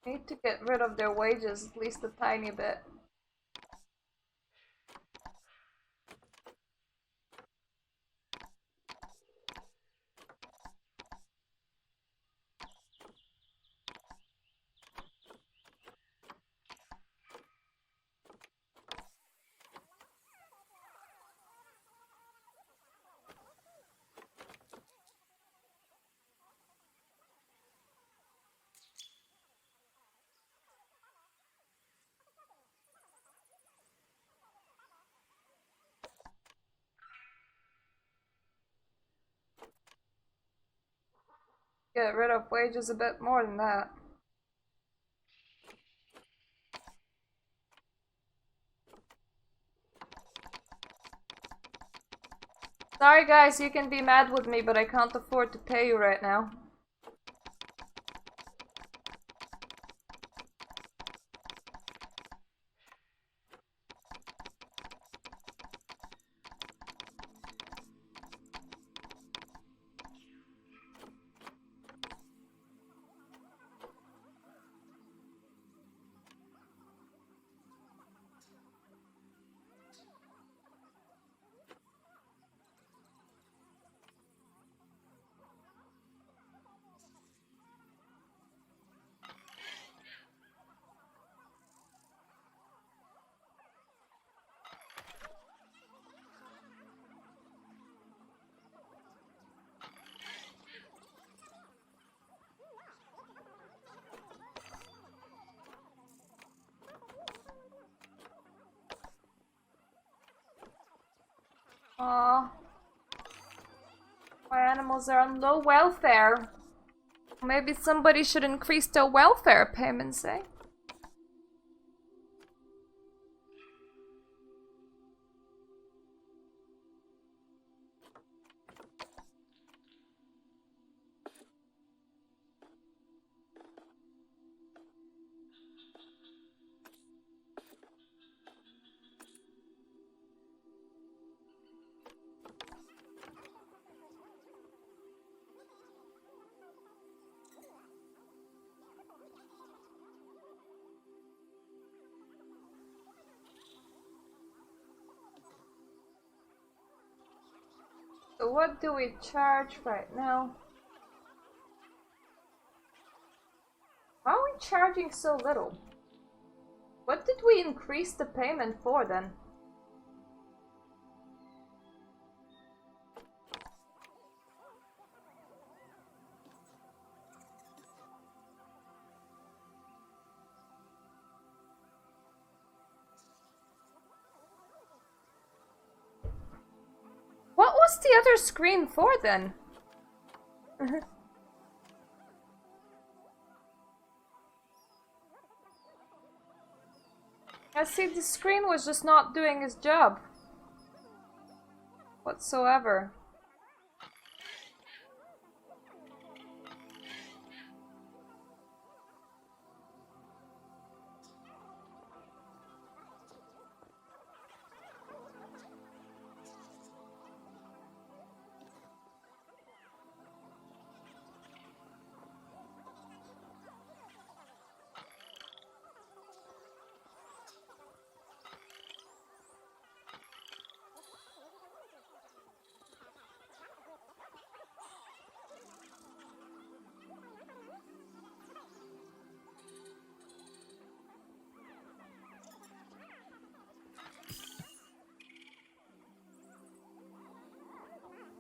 Need to get rid of their wages at least a tiny bit. Get rid of wages a bit more than that. Sorry guys, you can be mad with me, but I can't afford to pay you right now. Aww. My animals are on low welfare. Maybe somebody should increase their welfare payments, eh? So what do we charge right now? Why are we charging so little? What did we increase the payment for then? What was the other screen for then? I see the screen was just not doing its job. Whatsoever.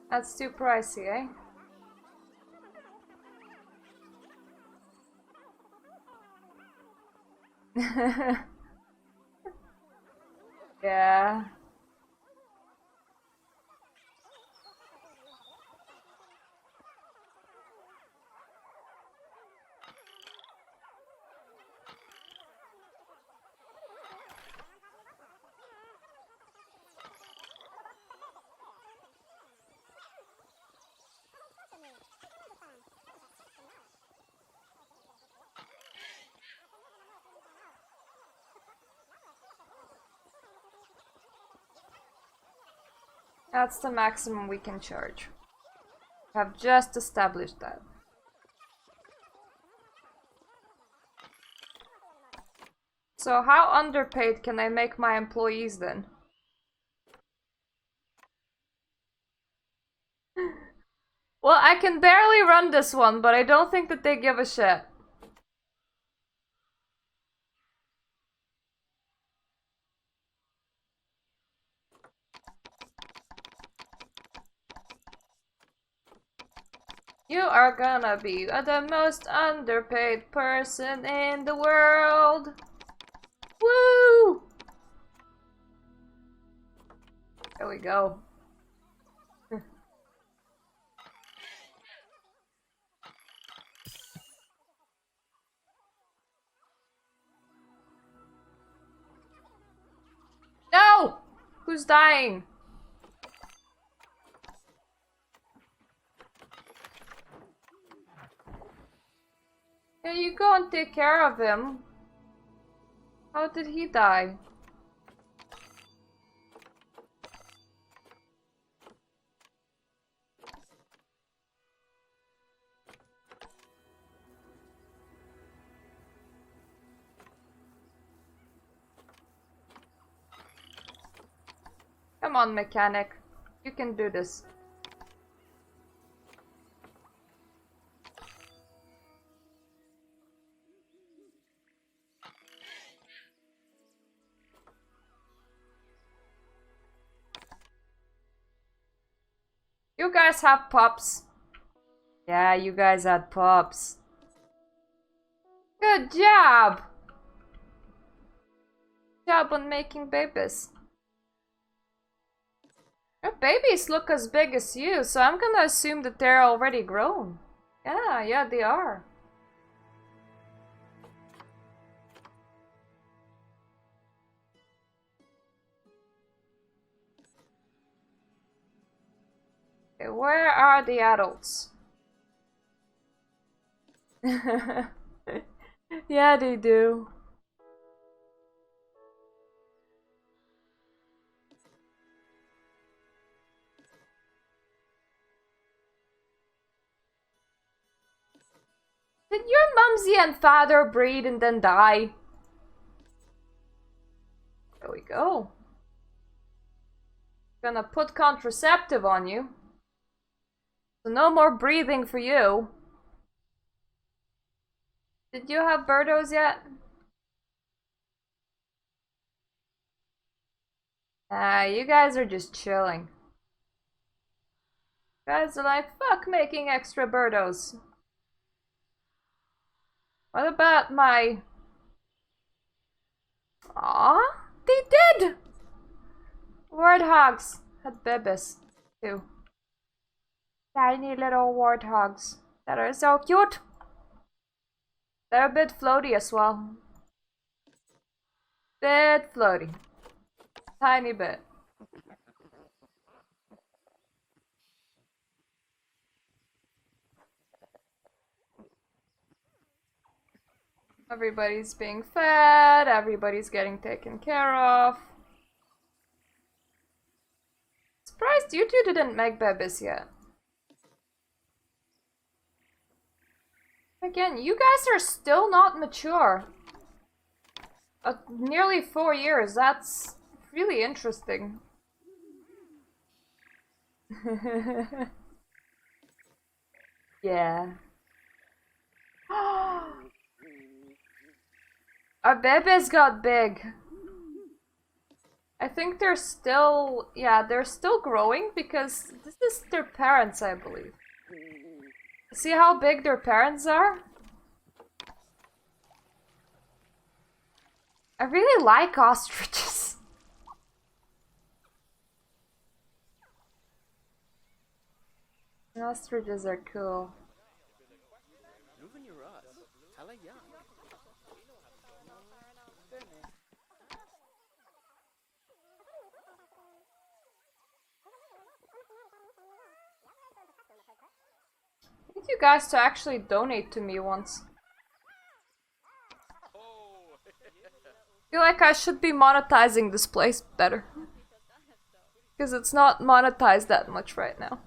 That's too pricey, eh? Yeah. That's the maximum we can charge. Have just established that. So how underpaid can I make my employees then? Well, I can barely run this one, but I don't think that they give a shit. You are gonna be the most underpaid person in the world. Woo! There we go. No! Who's dying? Yeah, you go and take care of him. How did he die? Come on, mechanic. You can do this. You guys have pups. Yeah, you guys had pups. Good job! Good job on making babies. Your babies look as big as you, so I'm gonna assume that they're already grown. Yeah, they are. Okay, where are the adults? Yeah, they do. Did your mumsy and father breed and then die? There we go. Gonna put contraceptive on you. So no more breathing for you. Did you have birdos yet? You guys are just chilling. You guys are like, fuck making extra birdos. What about my... Aw, they did! Warthogs had babies, too. Tiny little warthogs that are so cute. They're a bit floaty as well. Bit floaty. Tiny bit. Everybody's being fed, everybody's getting taken care of. Surprised you two didn't make babies yet. Again, you guys are still not mature. Nearly 4 years, that's really interesting. Yeah. Our babies got big. I think they're still, yeah, they're still growing because this is their parents, I believe. See how big their parents are? I really like ostriches. Ostriches are cool. I need you guys to actually donate to me once. I feel like I should be monetizing this place better. Because it's not monetized that much right now.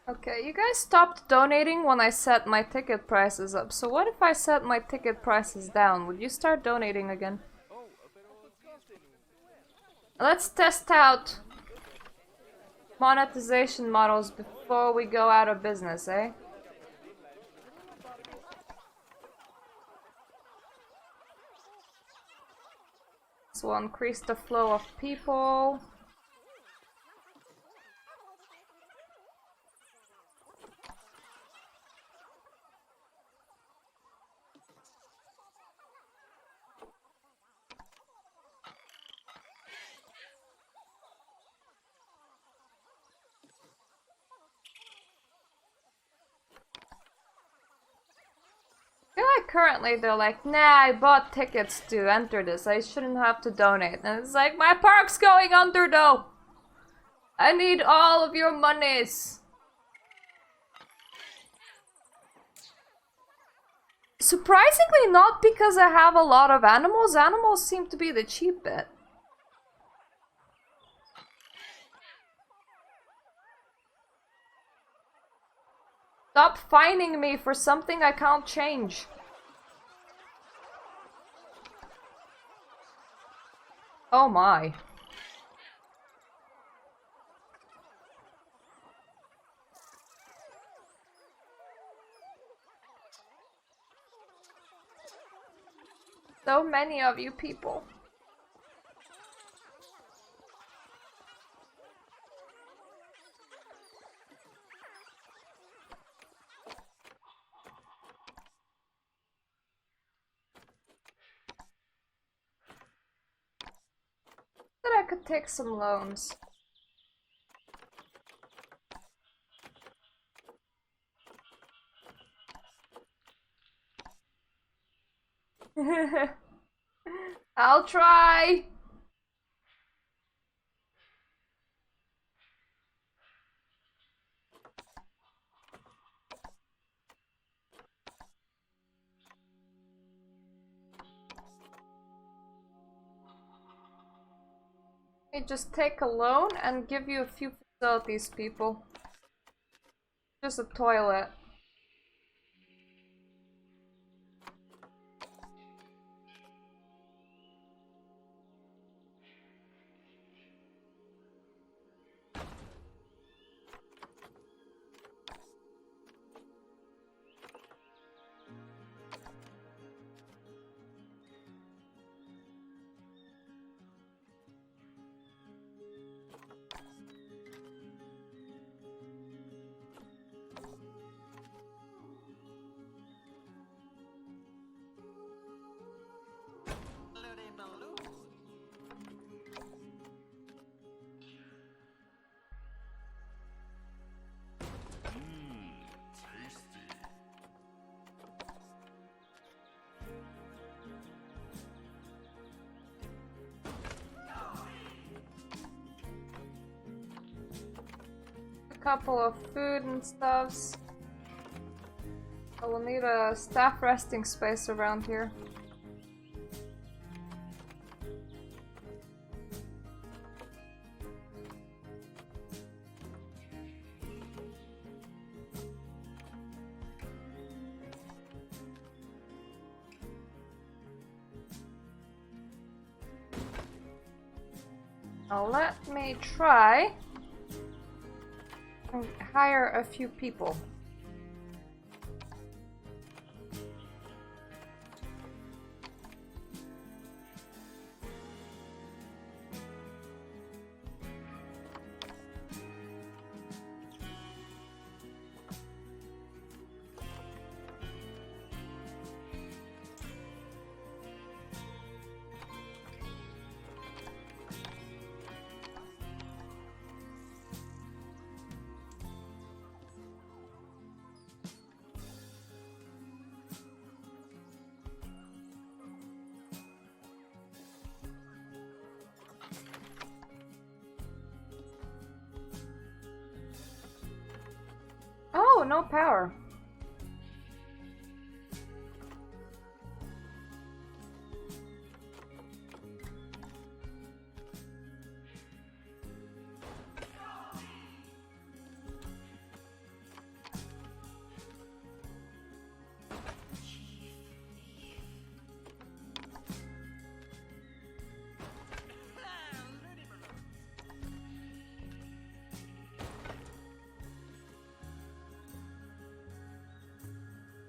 Okay, you guys stopped donating when I set my ticket prices up, so what if I set my ticket prices down? Would you start donating again? Let's test out monetization models before we go out of business, eh? This will increase the flow of people. currently they're like, nah, I bought tickets to enter this. I shouldn't have to donate. And it's like, my park's going under though. I need all of your monies. Surprisingly, not because I have a lot of animals. Animals seem to be the cheap bit. Stop fining me for something I can't change. Oh my. So many of you people. That I could take some loans. I'll try. I just take a loan and give you a few facilities, people. Just a toilet. Couple of food and stuffs. I will need a staff resting space around here. Now let me try and hire a few people. Oh, no power.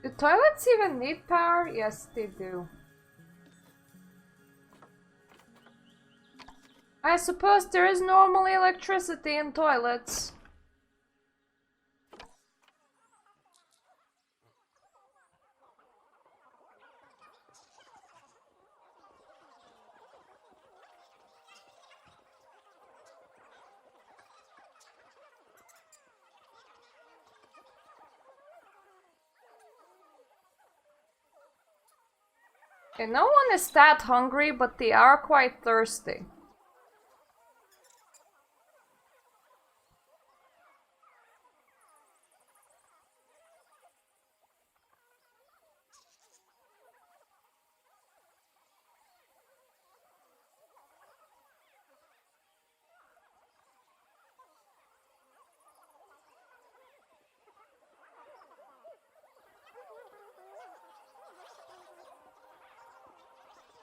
Do toilets even need power? Yes, they do. I suppose there is normally electricity in toilets. Okay, no one is that hungry, but they are quite thirsty.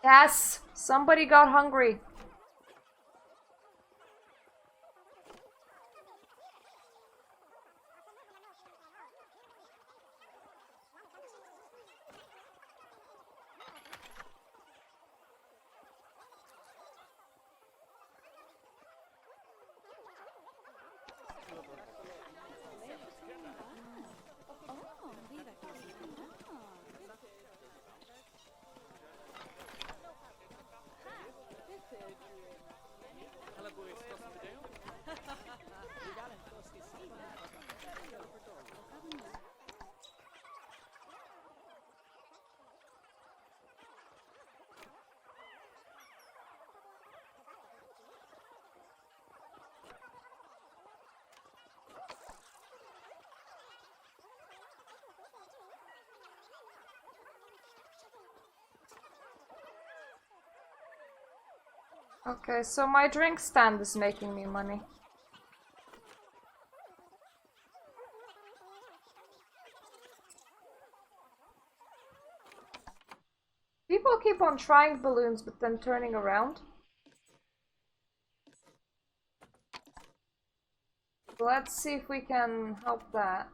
Yes, somebody got hungry. Okay, so my drink stand is making me money. People keep on trying balloons but then turning around. Let's see if we can help that.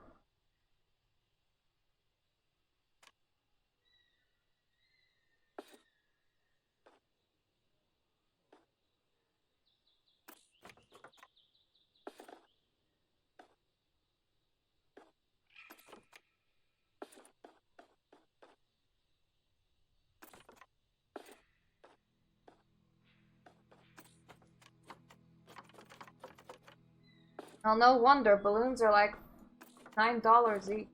Well, no wonder balloons are like $9 each.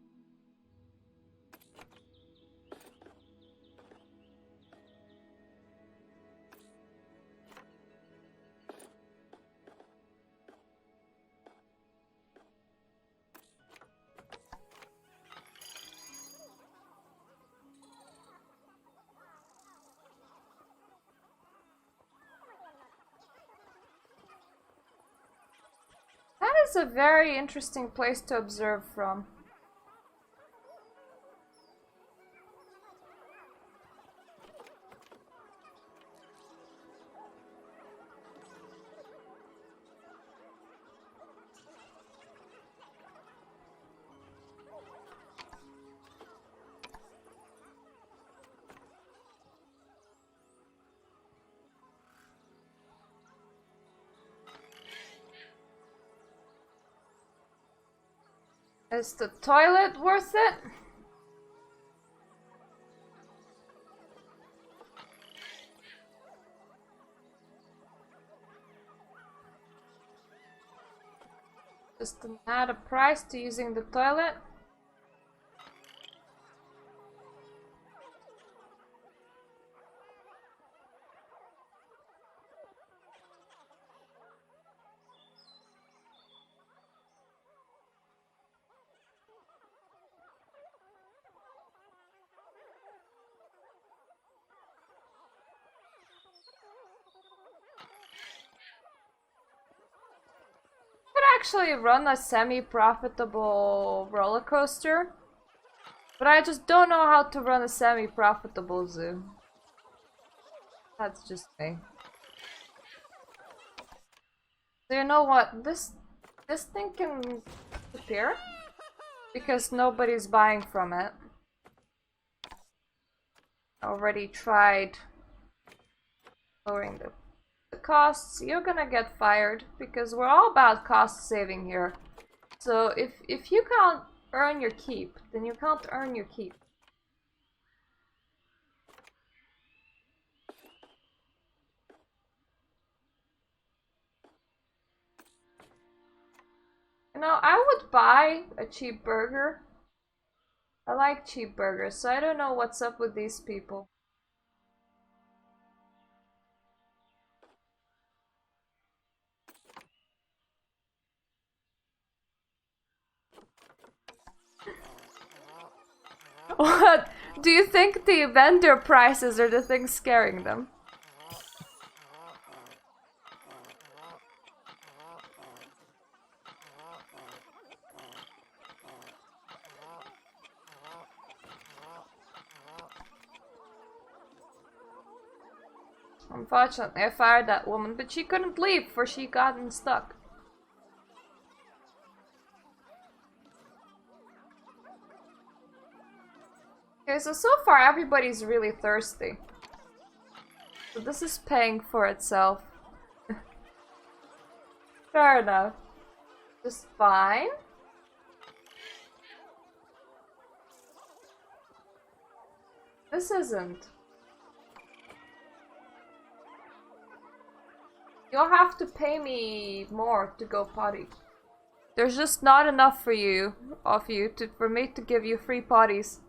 That is a very interesting place to observe from. Is the toilet worth it? Just add a price to using the toilet? Actually run a semi-profitable roller coaster, but I just don't know how to run a semi-profitable zoo. That's just me. So you know what? This thing can disappear because nobody's buying from it. I already tried lowering the costs. You're gonna get fired because we're all about cost saving here. So if you can't earn your keep, then you can't earn your keep. You know, I would buy a cheap burger. I like cheap burgers, so I don't know what's up with these people. What? Do you think the vendor prices are the thing scaring them? Unfortunately, I fired that woman, but she couldn't leave for she gotten stuck. Okay, so far everybody's really thirsty. So this is paying for itself. Fair enough. Just fine. This isn't. You'll have to pay me more to go potty. There's just not enough for you, for me to give you free potties.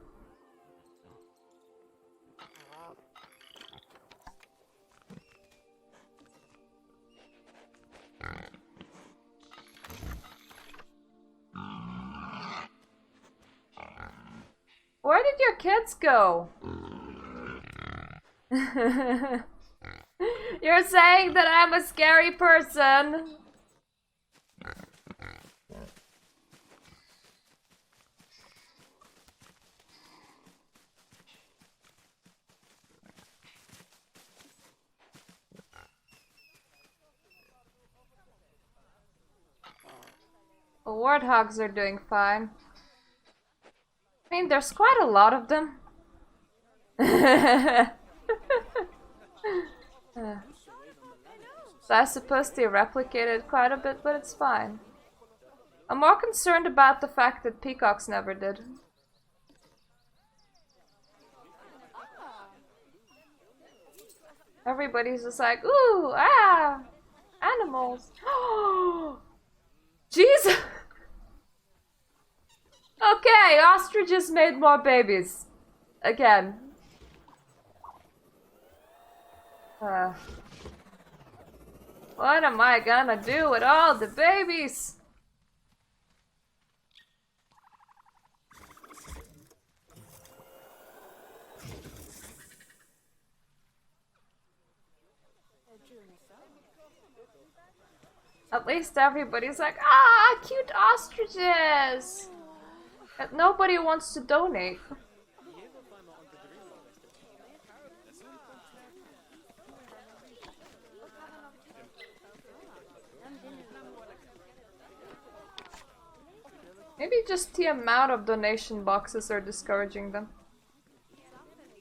Where did your kids go? You're saying that I'm a scary person. The warthogs are doing fine. I mean, there's quite a lot of them. So I suppose they replicated quite a bit, but it's fine. I'm more concerned about the fact that peacocks never did. Everybody's just like, ooh, ah, animals. Jesus! Okay, ostriches made more babies. Again. What am I gonna do with all the babies? At least everybody's like, ah, cute ostriches! And nobody wants to donate. Maybe just the amount of donation boxes are discouraging them.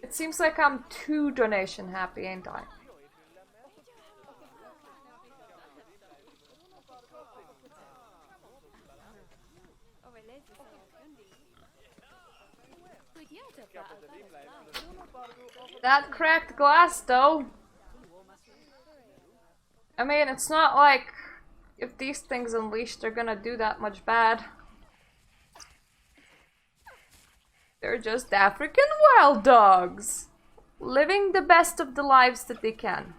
It seems like I'm too donation happy, ain't I? That cracked glass, though. I mean, it's not like if these things unleashed are gonna do that much bad. They're just African wild dogs, living the best of the lives that they can.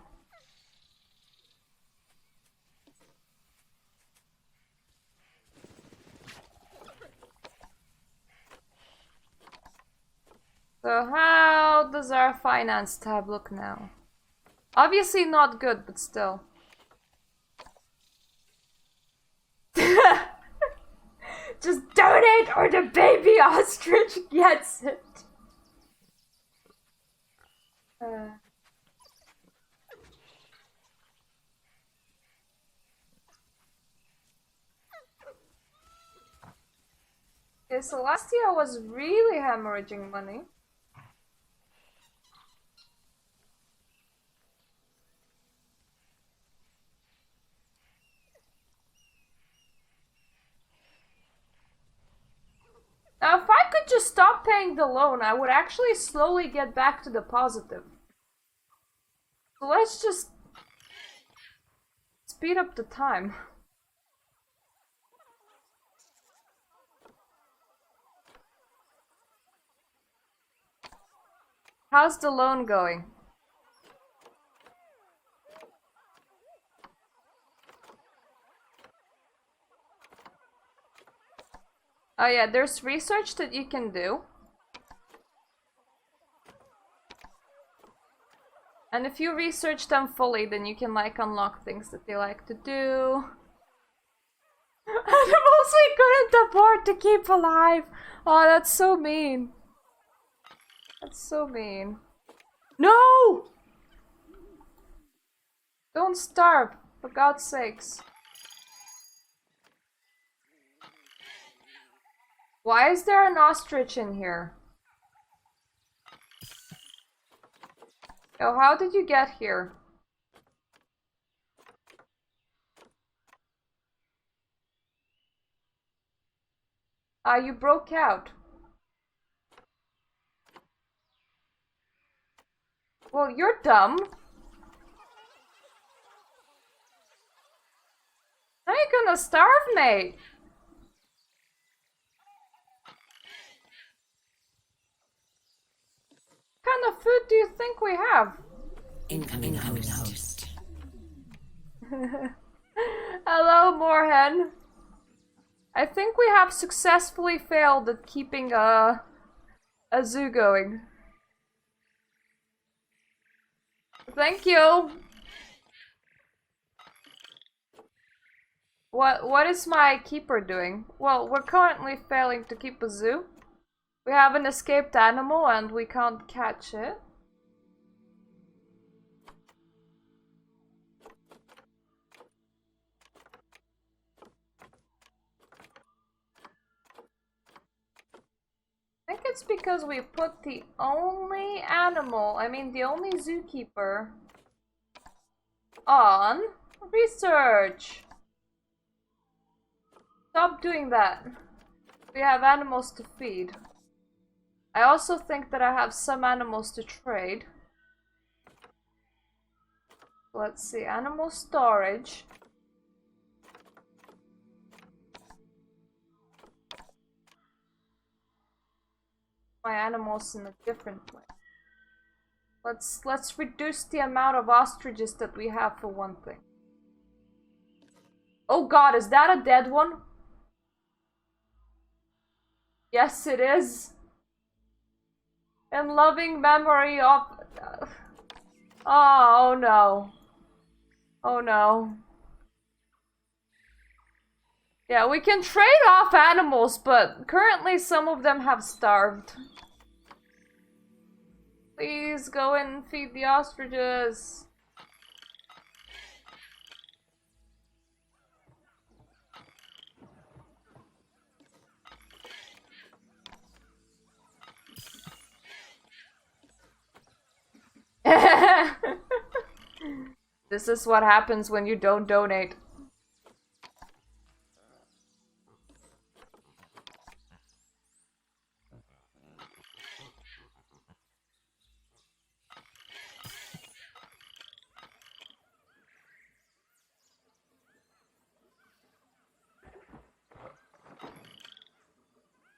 So how does our finance tab look now? Obviously not good, but still. Just donate or the baby ostrich gets it. Okay, so last year I was really hemorrhaging money. Now, if I could just stop paying the loan, I would actually slowly get back to the positive. So let's just speed up the time. How's the loan going? Oh yeah, there's research that you can do. And if you research them fully, then you can like unlock things that they like to do. Animals we couldn't afford to keep alive. Oh, that's so mean. That's so mean. No! Don't starve, for God's sakes. Why is there an ostrich in here? Oh, how did you get here? You broke out. Well, you're dumb. How are you gonna starve, mate? What kind of food do you think we have? Incoming host. Hello, Moorhen. I think we have successfully failed at keeping a zoo going. Thank you. What is my keeper doing? Well, we're currently failing to keep a zoo. We have an escaped animal and we can't catch it. I think it's because we put the only the only zookeeper on research. Stop doing that. We have animals to feed. I also think that I have some animals to trade. Let's see, animal storage. My animals in a different place. Let's reduce the amount of ostriches that we have for one thing. Oh God, is that a dead one? Yes, it is. In loving memory of... Oh no. Oh no. Yeah, we can trade off animals, but currently some of them have starved. Please go in and feed the ostriches. This is what happens when you don't donate.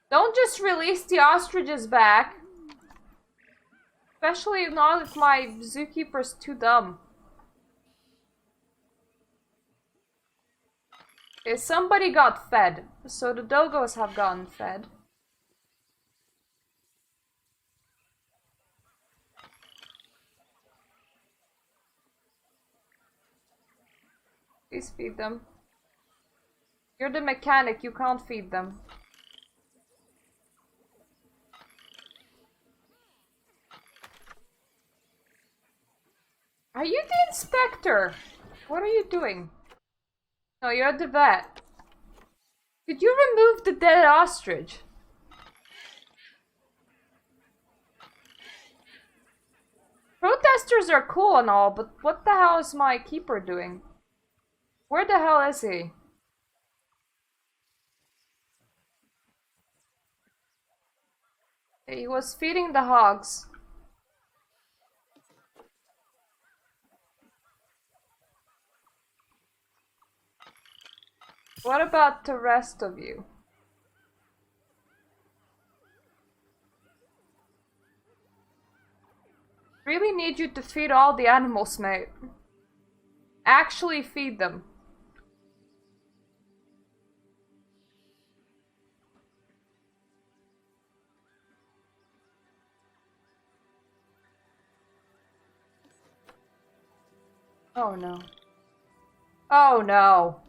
Don't just release the ostriches back. Especially not if my zookeeper's too dumb. Okay, somebody got fed. So the dogos have gotten fed. Please feed them. You're the mechanic, you can't feed them. Are you the inspector? What are you doing? No, you're the vet. Did you remove the dead ostrich? Protesters are cool and all, but what the hell is my keeper doing? Where the hell is he? He was feeding the hogs. What about the rest of you? Really need you to feed all the animals, mate. Actually feed them. Oh no. Oh no.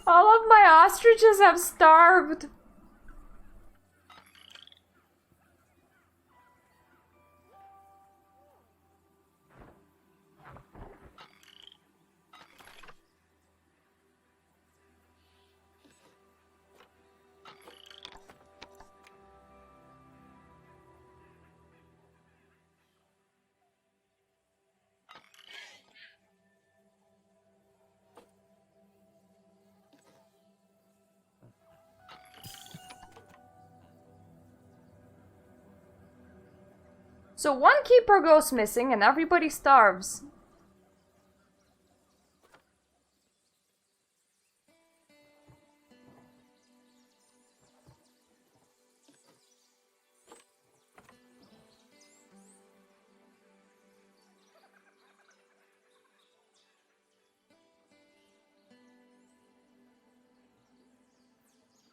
All of my ostriches have starved. So one keeper goes missing and everybody starves.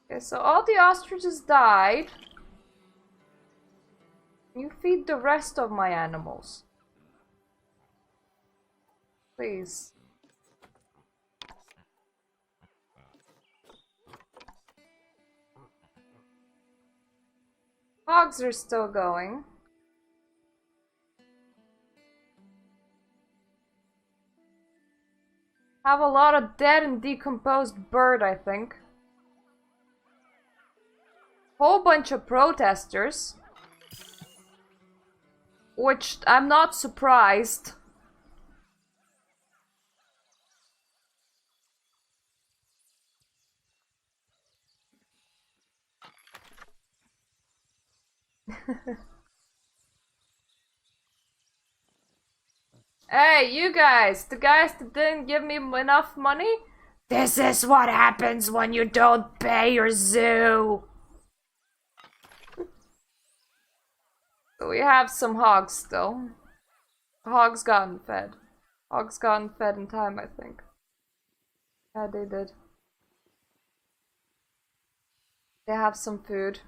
Okay, so all the ostriches died. You feed the rest of my animals. Please. Hogs are still going. Have a lot of dead and decomposed bird, I think. Whole bunch of protesters. Which I'm not surprised. Hey, you guys! The guys that didn't give me enough money? This is what happens when you don't pay your zoo! So we have some hogs still. Hogs gotten fed. Hogs gotten fed in time, I think. Yeah, they did. They have some food.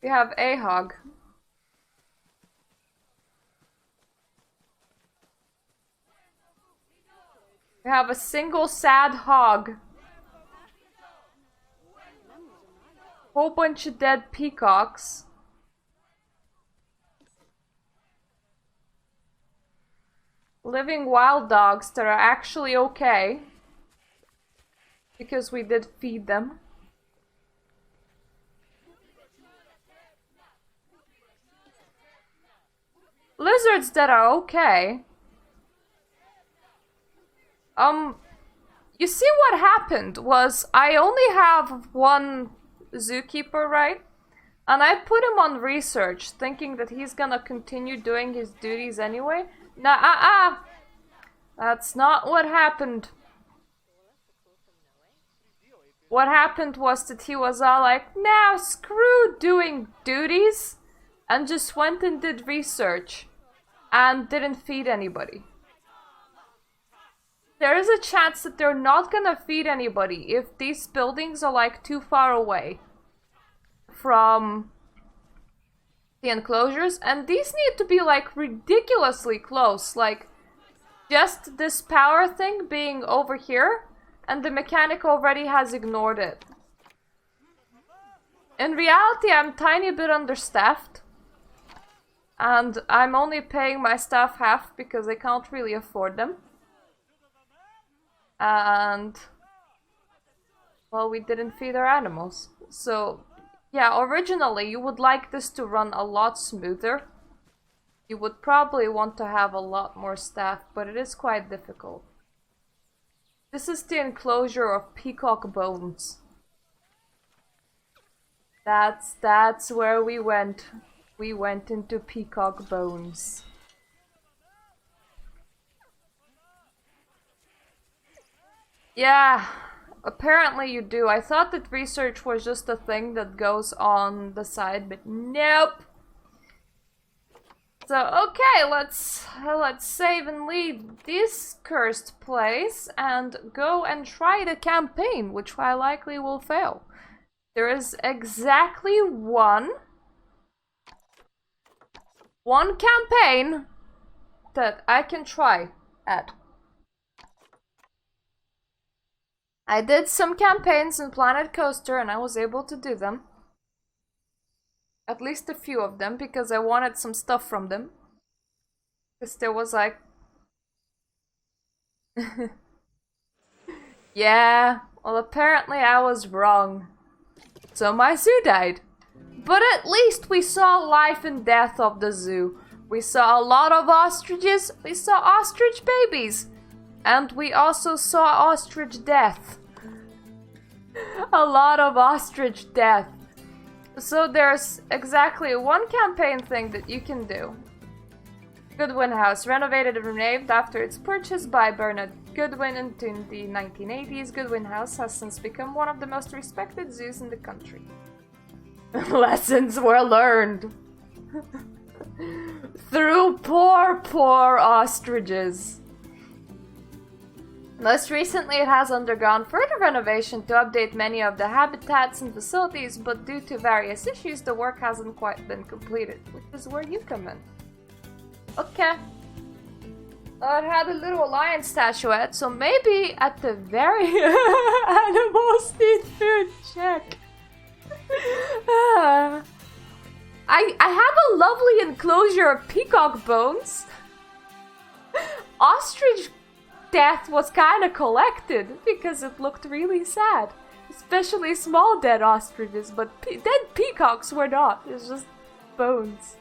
We have a hog. We have a single sad hog. Whole bunch of dead peacocks. Living wild dogs that are actually okay. Because we did feed them. Lizards that are okay. You see what happened was I only have one zookeeper, right? And I put him on research, thinking that he's gonna continue doing his duties anyway. Nah, that's not what happened. What happened was that he was all like, nah, screw doing duties, and just went and did research, and didn't feed anybody. There is a chance that they're not gonna feed anybody if these buildings are like too far away from the enclosures, and these need to be like ridiculously close, like just this power thing being over here and the mechanic already has ignored it. In reality, I'm tiny bit understaffed and I'm only paying my staff half because I can't really afford them. And well, we didn't feed our animals. So yeah, originally you would like this to run a lot smoother. You would probably want to have a lot more staff, but it is quite difficult. This is the enclosure of peacock bones. That's where we went. We went into peacock bones. Yeah, apparently you do. I thought that research was just a thing that goes on the side, but nope. So okay, let's save and leave this cursed place and go and try the campaign, which I likely will fail. There is exactly one one campaign that I can try at. I did some campaigns in Planet Coaster and I was able to do them. At least a few of them, because I wanted some stuff from them. Because there was like... Yeah, well apparently I was wrong. So my zoo died. But at least we saw life and death of the zoo. We saw a lot of ostriches, we saw ostrich babies. And we also saw ostrich death. A lot of ostrich death. So there's exactly one campaign thing that you can do. Goodwin House, renovated and renamed after its purchase by Bernard Goodwin in the 1980s. Goodwin House has since become one of the most respected zoos in the country. Lessons were learned. Through poor ostriches. Most recently, it has undergone further renovation to update many of the habitats and facilities, but due to various issues, the work hasn't quite been completed, which is where you come in. Okay. It had a little lion statuette, so maybe at the very... Animals need to check. I have a lovely enclosure of peacock bones. Ostrich death was kind of collected because it looked really sad. Especially small dead ostriches, but dead peacocks were not. It's just bones.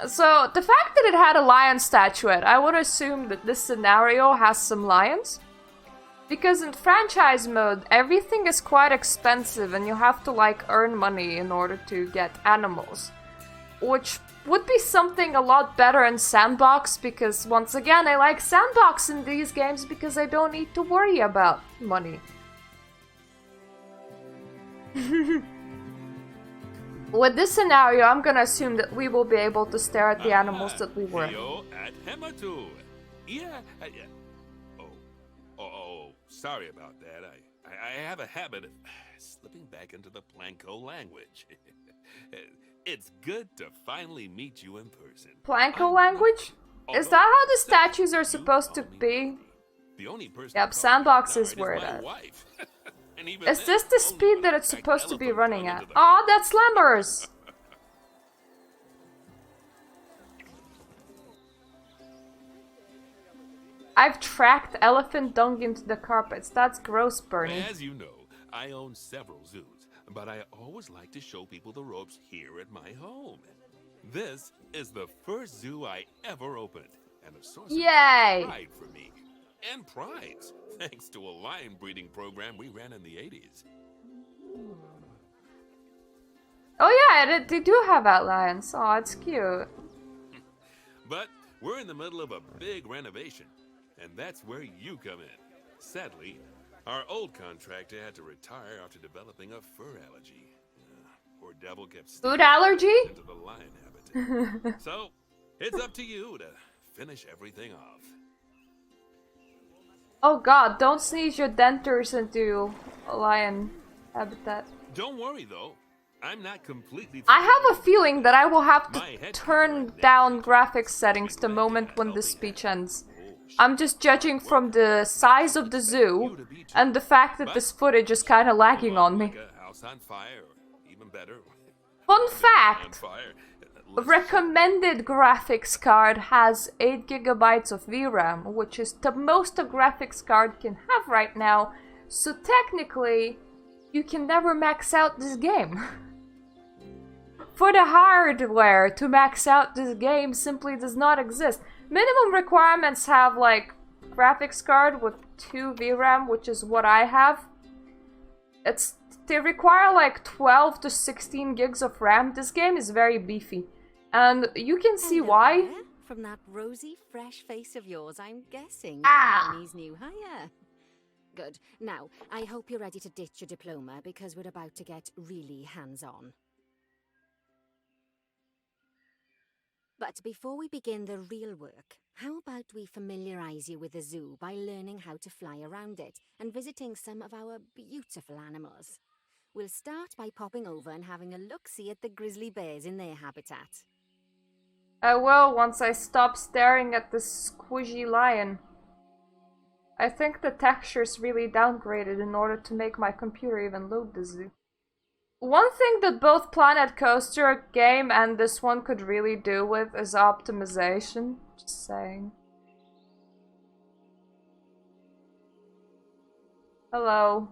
So, the fact that it had a lion statuette, I would assume that this scenario has some lions. Because in franchise mode, everything is quite expensive and you have to like earn money in order to get animals. Which would be something a lot better in Sandbox, because once again, I like Sandbox in these games because I don't need to worry about money. With this scenario, I'm gonna assume that we will be able to stare at the animals that we were. Yeah. Oh, sorry about that. I have a habit of slipping back into the Planko language. It's good to finally meet you in person. Planko language? Is that how the statues are supposed to be? Yep, Sandbox is where it is. Is this the speed that it's supposed to be running at? Aw, that's Slammers! I've tracked elephant dung into the carpets. That's gross, Bernie. As you know, I own several zoos, but I always like to show people the ropes here at my home. This is the first zoo I ever opened, and a source of pride for me. And prize, thanks to a lion breeding program we ran in the 80s. Oh yeah, they do have out lions. Oh, it's cute. But we're in the middle of a big renovation, and that's where you come in. Sadly, our old contractor had to retire after developing a fur allergy. Poor devil kept food allergy into the lion habitat. So it's up to you to finish everything off. Oh god, don't sneeze your dentures into a lion habitat. Don't worry though, I'm not completely... I have a feeling that I will have to turn down graphics settings the moment when this speech ends. I'm just judging from the size of the zoo and the fact that this footage is kinda lagging on me. Fun fact! Recommended graphics card has 8 GB of VRAM, which is the most a graphics card can have right now, so technically, you can never max out this game. For the hardware to max out this game simply does not exist. Minimum requirements have like graphics card with 2 VRAM, which is what I have. They require like 12 to 16 gigs of RAM. This game is very beefy. And you can see why. From that rosy, fresh face of yours, I'm guessing Barney's new hire. Good. Now, I hope you're ready to ditch your diploma because we're about to get really hands-on. But before we begin the real work, how about we familiarize you with the zoo by learning how to fly around it and visiting some of our beautiful animals? We'll start by popping over and having a look-see at the grizzly bears in their habitat. I will once I stop staring at this squishy lion. I think the texture's really downgraded in order to make my computer even load the zoo. One thing that both Planet Coaster game and this one could really do with is optimization. Just saying. Hello.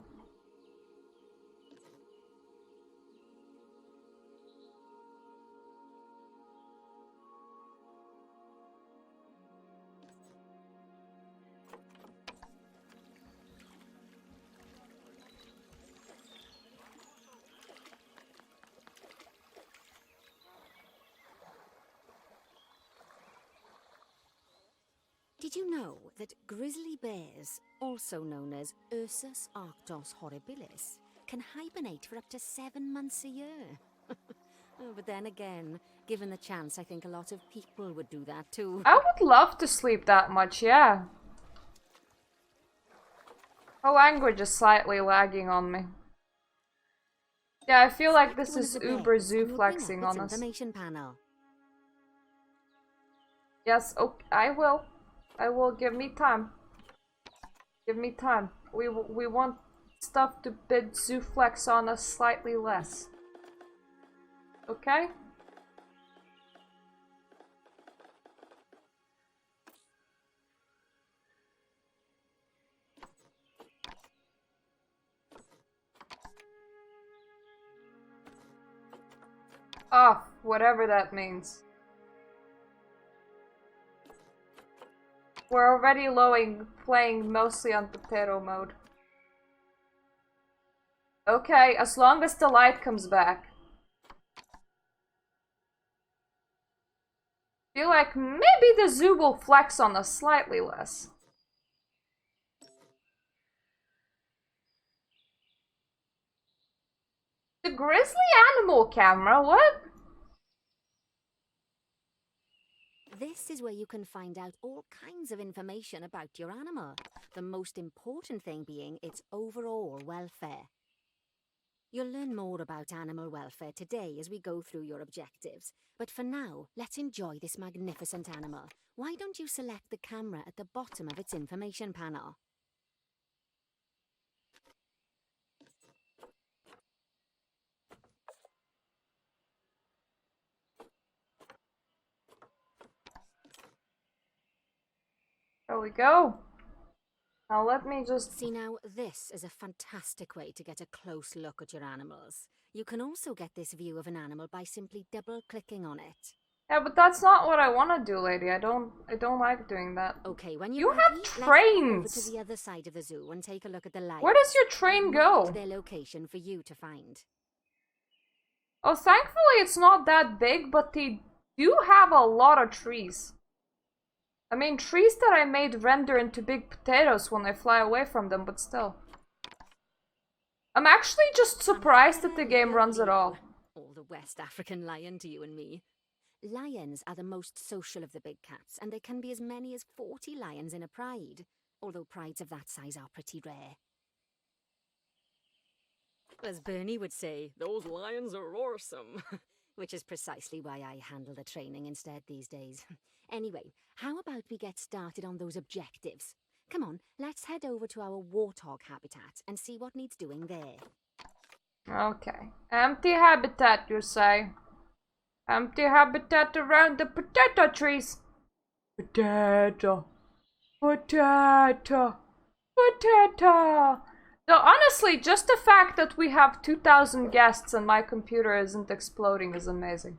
Did you know that grizzly bears, also known as Ursus arctos horribilis, can hibernate for up to 7 months a year? Oh, but then again, given the chance, I think a lot of people would do that too. I would love to sleep that much, yeah. My language is slightly lagging on me. Yeah, I feel like this is uber zoo flexing on us. Information panel. Yes, okay, I will. Give me time. Give me time. We want stuff to bid zoo flex on us slightly less. Okay? Off, whatever that means. We're already playing mostly on potato mode. Okay, as long as the light comes back. Feel like maybe the zoo will flex on us slightly less. The grizzly animal camera, what? This is where you can find out all kinds of information about your animal. The most important thing being its overall welfare. You'll learn more about animal welfare today as we go through your objectives. But for now, let's enjoy this magnificent animal. Why don't you select the camera at the bottom of its information panel? There we go. Now let me just... See now, this is a fantastic way to get a close look at your animals. You can also get this view of an animal by simply double-clicking on it. Yeah, but that's not what I want to do, lady. I don't like doing that. Okay, when you ready, have trains. Let's go over to the other side of the zoo and take a look at the lions. Where does your train go? Their location for you to find. Oh, thankfully it's not that big, but they do have a lot of trees. I mean, trees that I made render into big potatoes when I fly away from them, but still. I'm actually just surprised that the game runs at all. All the West African lion to you and me. Lions are the most social of the big cats, and there can be as many as 40 lions in a pride, although prides of that size are pretty rare. As Bernie would say, those lions are awesome. Which is precisely why I handle the training instead these days. Anyway, how about we get started on those objectives? Come on, let's head over to our warthog habitat and see what needs doing there. Okay. Empty habitat, you say? Empty habitat around the potato trees. Potato. Potato. Potato. Though honestly, just the fact that we have 2,000 guests and my computer isn't exploding is amazing.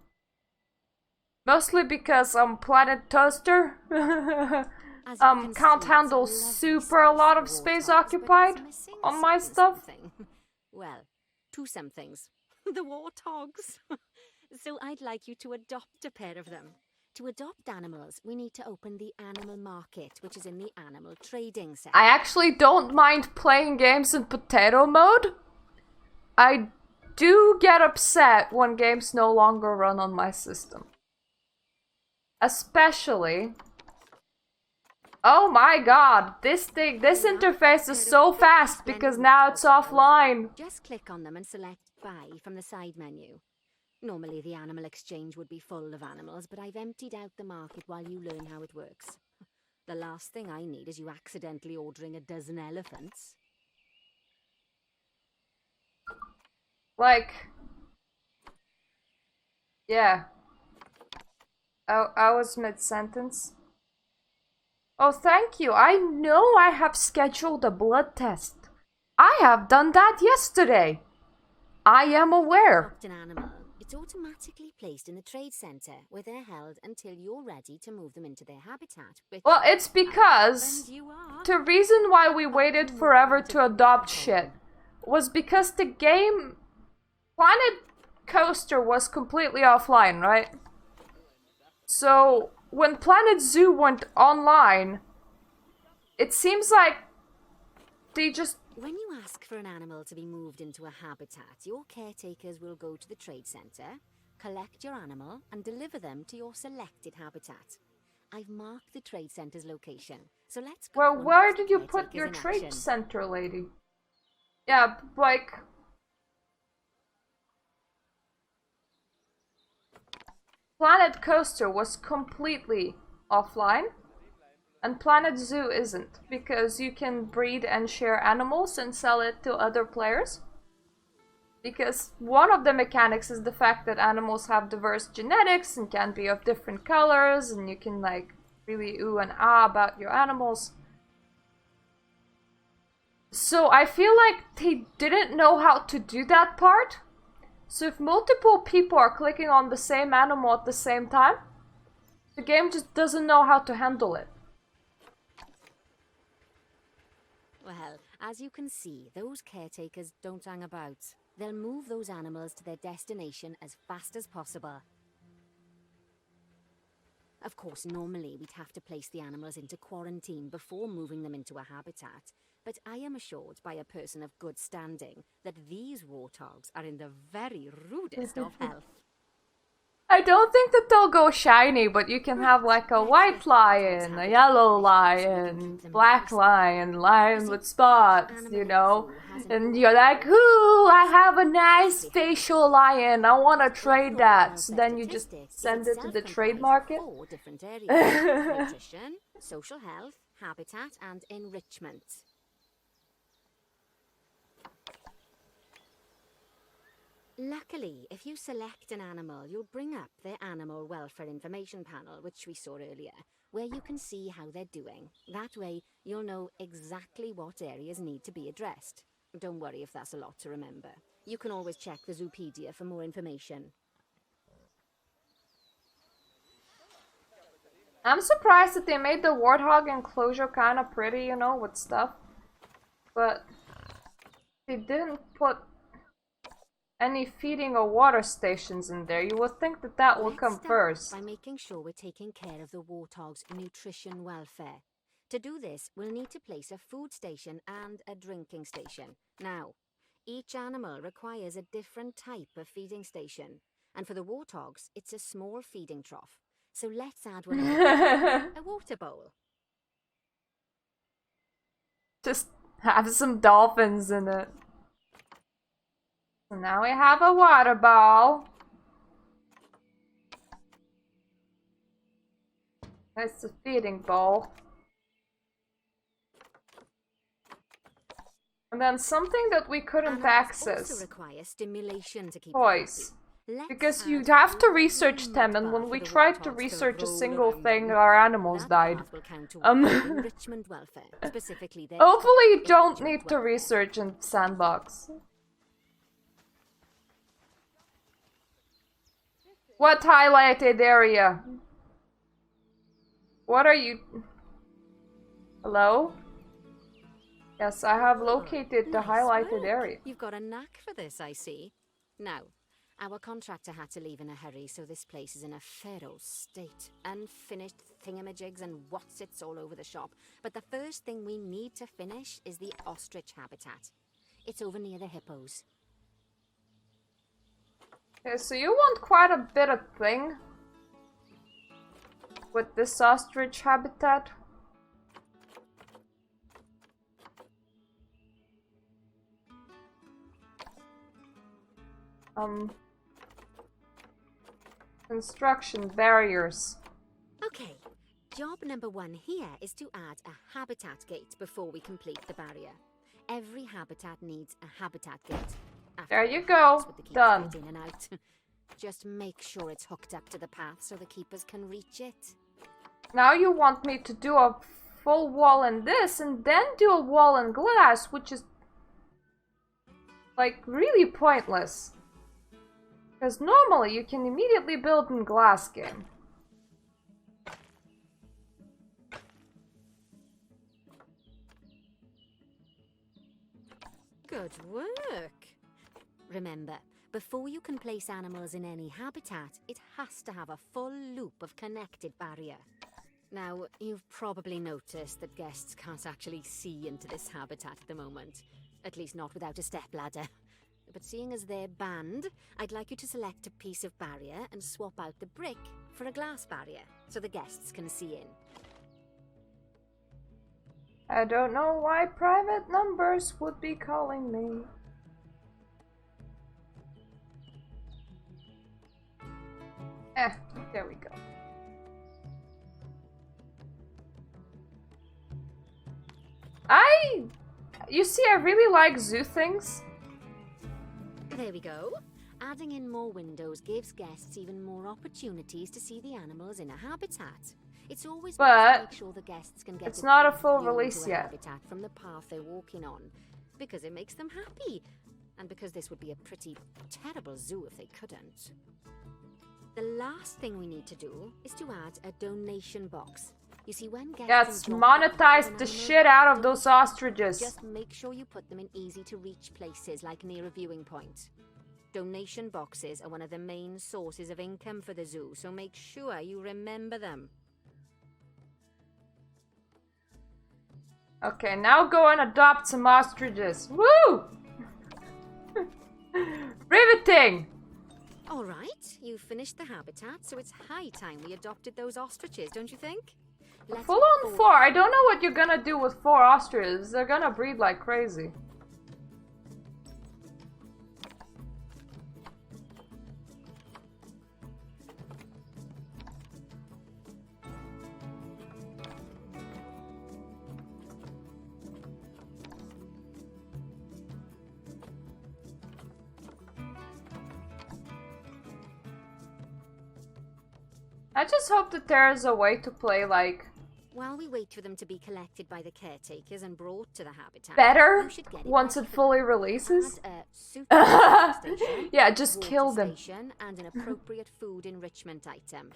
Mostly because Planet Toaster can't handle a lot of space occupied on my stuff. Well, two somethings. The warthogs. So I'd like you to adopt a pair of them. To adopt animals, we need to open the animal market, which is in the animal trading sector. I actually don't mind playing games in potato mode. I do get upset when games no longer run on my system. Especially Oh my god, this interface is so fast because now it's offline. Just click on them and select Buy from the side menu. Normally the animal exchange would be full of animals, but I've emptied out the market while you learn how it works. The last thing I need is you accidentally ordering a dozen elephants. Like... Yeah. I was mid-sentence. Oh, thank you. I know I have scheduled a blood test. I have done that yesterday. I am aware. Adopt an animal. It's automatically placed in the trade centre where they're held until you're ready to move them into their habitat. Well, it's because the reason why we waited forever to adopt shit was because the game Planet Coaster was completely offline, right? So when Planet Zoo went online, it seems like they just... When you ask for an animal to be moved into a habitat, your caretakers will go to the trade centre, collect your animal, and deliver them to your selected habitat. I've marked the trade centre's location, so let's go. Well, where did you put your trade centre, lady? Yeah, like... Planet Coaster was completely offline. And Planet Zoo isn't, because you can breed and share animals and sell it to other players. Because one of the mechanics is the fact that animals have diverse genetics and can be of different colors, and you can like really ooh and ah about your animals. So I feel like they didn't know how to do that part. So if multiple people are clicking on the same animal at the same time, the game just doesn't know how to handle it. Well, as you can see, those caretakers don't hang about. They'll move those animals to their destination as fast as possible. Of course, normally we'd have to place the animals into quarantine before moving them into a habitat, but I am assured by a person of good standing that these warthogs are in the very rudest of health. I don't think that they'll go shiny, but you can have like a white lion, a yellow lion, black lion, lion with spots, you know? And you're like, ooh, I have a nice facial lion, I want to trade that. So then you just send it to the trade market. 4 different areas: nutrition, social health, habitat, and enrichment. Luckily, if you select an animal, you'll bring up their animal welfare information panel, which we saw earlier, where you can see how they're doing. That way, you'll know exactly what areas need to be addressed. Don't worry if that's a lot to remember. You can always check the Zoopedia for more information. I'm surprised that they made the warthog enclosure kind of pretty, you know, with stuff. But they didn't put any feeding or water stations in there. You would think that that will come first. By making sure we're taking care of the warthog's nutrition welfare. To do this, we'll need to place a food station and a drinking station. Now, each animal requires a different type of feeding station. And for the warthogs, it's a small feeding trough. So let's add one a water bowl. Just have some dolphins in it. So now we have a water bowl. That's the feeding bowl. And then something that we couldn't access. Also requires stimulation to keep toys. Because you'd have to research them, and when we tried to research a single thing, our animals died. Hopefully you don't need to research in Sandbox. What highlighted area? What are you... Hello? Yes, I have located the highlighted area. You've got a knack for this, I see. Now, our contractor had to leave in a hurry, so this place is in a feral state. Unfinished thingamajigs and whatsits all over the shop. But the first thing we need to finish is the ostrich habitat. It's over near the hippos. Okay, so you want quite a bit of thing with this ostrich habitat. Construction barriers. Okay, job number 1 here is to add a habitat gate before we complete the barrier. Every habitat needs a habitat gate. There you go. Done. In and out. Just make sure it's hooked up to the path so the keepers can reach it. Now you want me to do a full wall in this and then do a wall in glass, which is like really pointless. Because normally you can immediately build in glass game. Good work. Remember, before you can place animals in any habitat, it has to have a full loop of connected barrier. Now, you've probably noticed that guests can't actually see into this habitat at the moment. At least not without a stepladder. But seeing as they're banned, I'd like you to select a piece of barrier and swap out the brick for a glass barrier, so the guests can see in. I don't know why private numbers would be calling me. There we go. You see, I really like zoo things. There we go. Adding in more windows gives guests even more opportunities to see the animals in a habitat. It's always best to make sure the guests can get it's not a full view release into a yet. habitat from the path they're walking on, because it makes them happy, and because this would be a pretty terrible zoo if they couldn't. The last thing we need to do is to add a donation box. You see, when guests Yes, enjoy monetize the shit out of those ostriches. just make sure you put them in easy-to-reach places, like near a viewing point. Donation boxes are one of the main sources of income for the zoo, so make sure you remember them. Okay, now go and adopt some ostriches. Woo! Riveting! Alright, you've finished the habitat, so it's high time we adopted those ostriches, don't you think? Full on 4. I don't know what you're gonna do with 4 ostriches. They're gonna breed like crazy. I just hope that there is a way to play like while we wait for them to be collected by the caretakers and brought to the habitat, better you should get once it fully releases. Add a suitable station, Yeah, just water kill them. station, and an appropriate food enrichment item.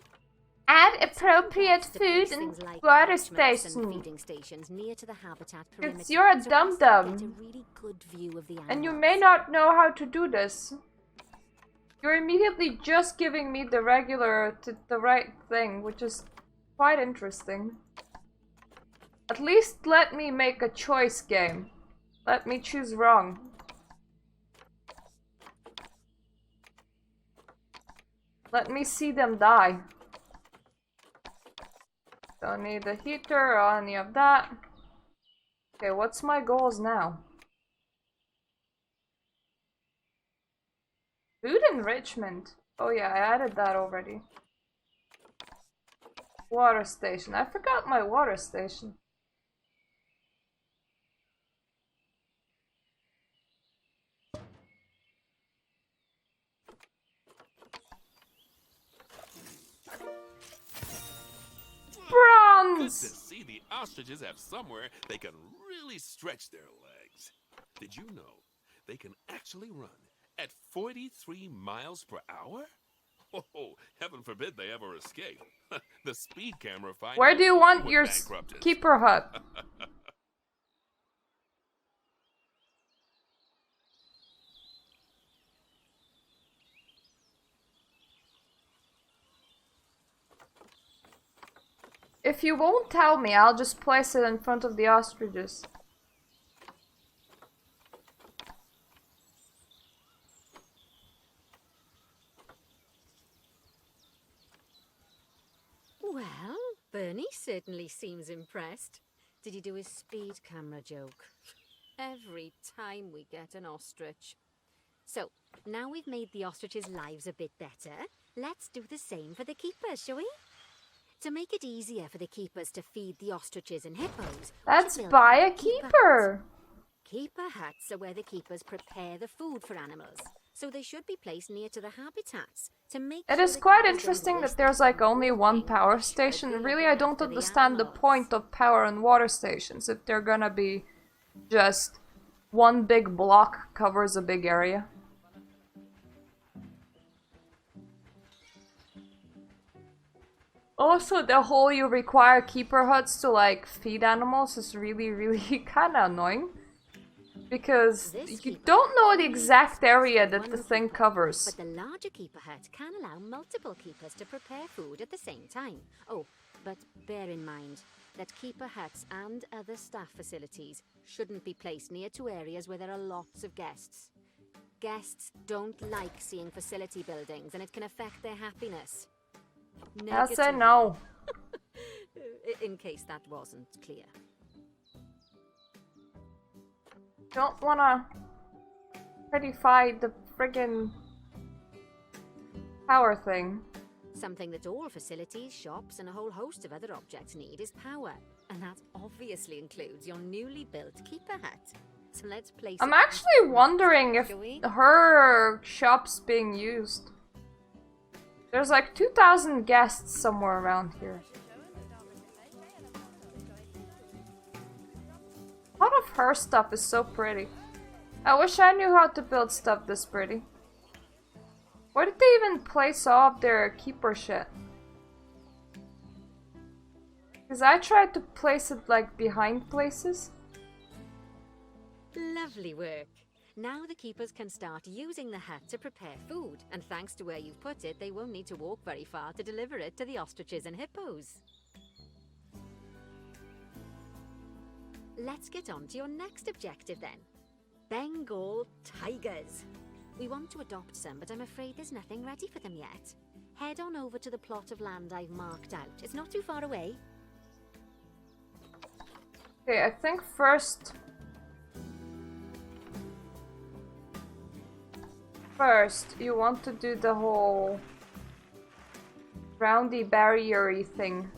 Add appropriate To place food and things like water nourishments and station. feeding stations near to the habitat perimeter. It's you're a so dum guests can dum, get a really good view of the and you animals. may not know how to do this. You're immediately just giving me the right thing, which is quite interesting. At least let me make a choice game. Let me choose wrong. Let me see them die. Don't need a heater or any of that. Okay, what's my goals now? Food enrichment. Oh yeah, I added that already. Water station. I forgot my water station. Good to Bronze! see the ostriches have somewhere they can really stretch their legs. Did you know they can actually run at 43 miles per hour? Oh, heaven forbid they ever escape. The speed camera finds Where do you want would your bankrupt us. keeper hut? If you won't tell me, I'll just place it in front of the ostriches. Well, Bernie certainly seems impressed. Did he do his speed camera joke? Every time we get an ostrich. So, Now we've made the ostriches' lives a bit better, let's do the same for the keepers, shall we? To make it easier for the keepers to feed the ostriches and hippos, let's buy a keeper. Keeper huts are where the keepers prepare the food for animals, so they should be placed near to the habitats to make It sure is the quite keepers interesting don't that waste there's their like only one power station. Really, I don't understand the point of power and water stations if they're gonna be just one big block covers a big area. Also, the whole you require keeper huts to like feed animals is really kind of annoying. Because you don't know the exact area that the thing covers. But the larger keeper hut can allow multiple keepers to prepare food at the same time. Oh, but bear in mind that keeper huts and other staff facilities shouldn't be placed near to areas where there are lots of guests. Guests don't like seeing facility buildings and it can affect their happiness. I say no. In case that wasn't clear. Don't wanna prettify the friggin' power thing. Something that all facilities, shops, and a whole host of other objects need is power. And that obviously includes your newly built keeper hut. So let's place I'm actually wondering if her shop's being used. There's like 2,000 guests somewhere around here. A lot of her stuff is so pretty. I wish I knew how to build stuff this pretty. Where did they even place all of their keeper shit? Because I tried to place it like behind places. Lovely work. Now the keepers can start using the hut to prepare food, and thanks to where you've put it, they won't need to walk very far to deliver it to the ostriches and hippos. Let's get on to your next objective then. Bengal tigers. We want to adopt some, but I'm afraid there's nothing ready for them yet. Head on over to the plot of land I've marked out. It's not too far away. Okay, I think first, you want to do the whole roundy barrier-y thing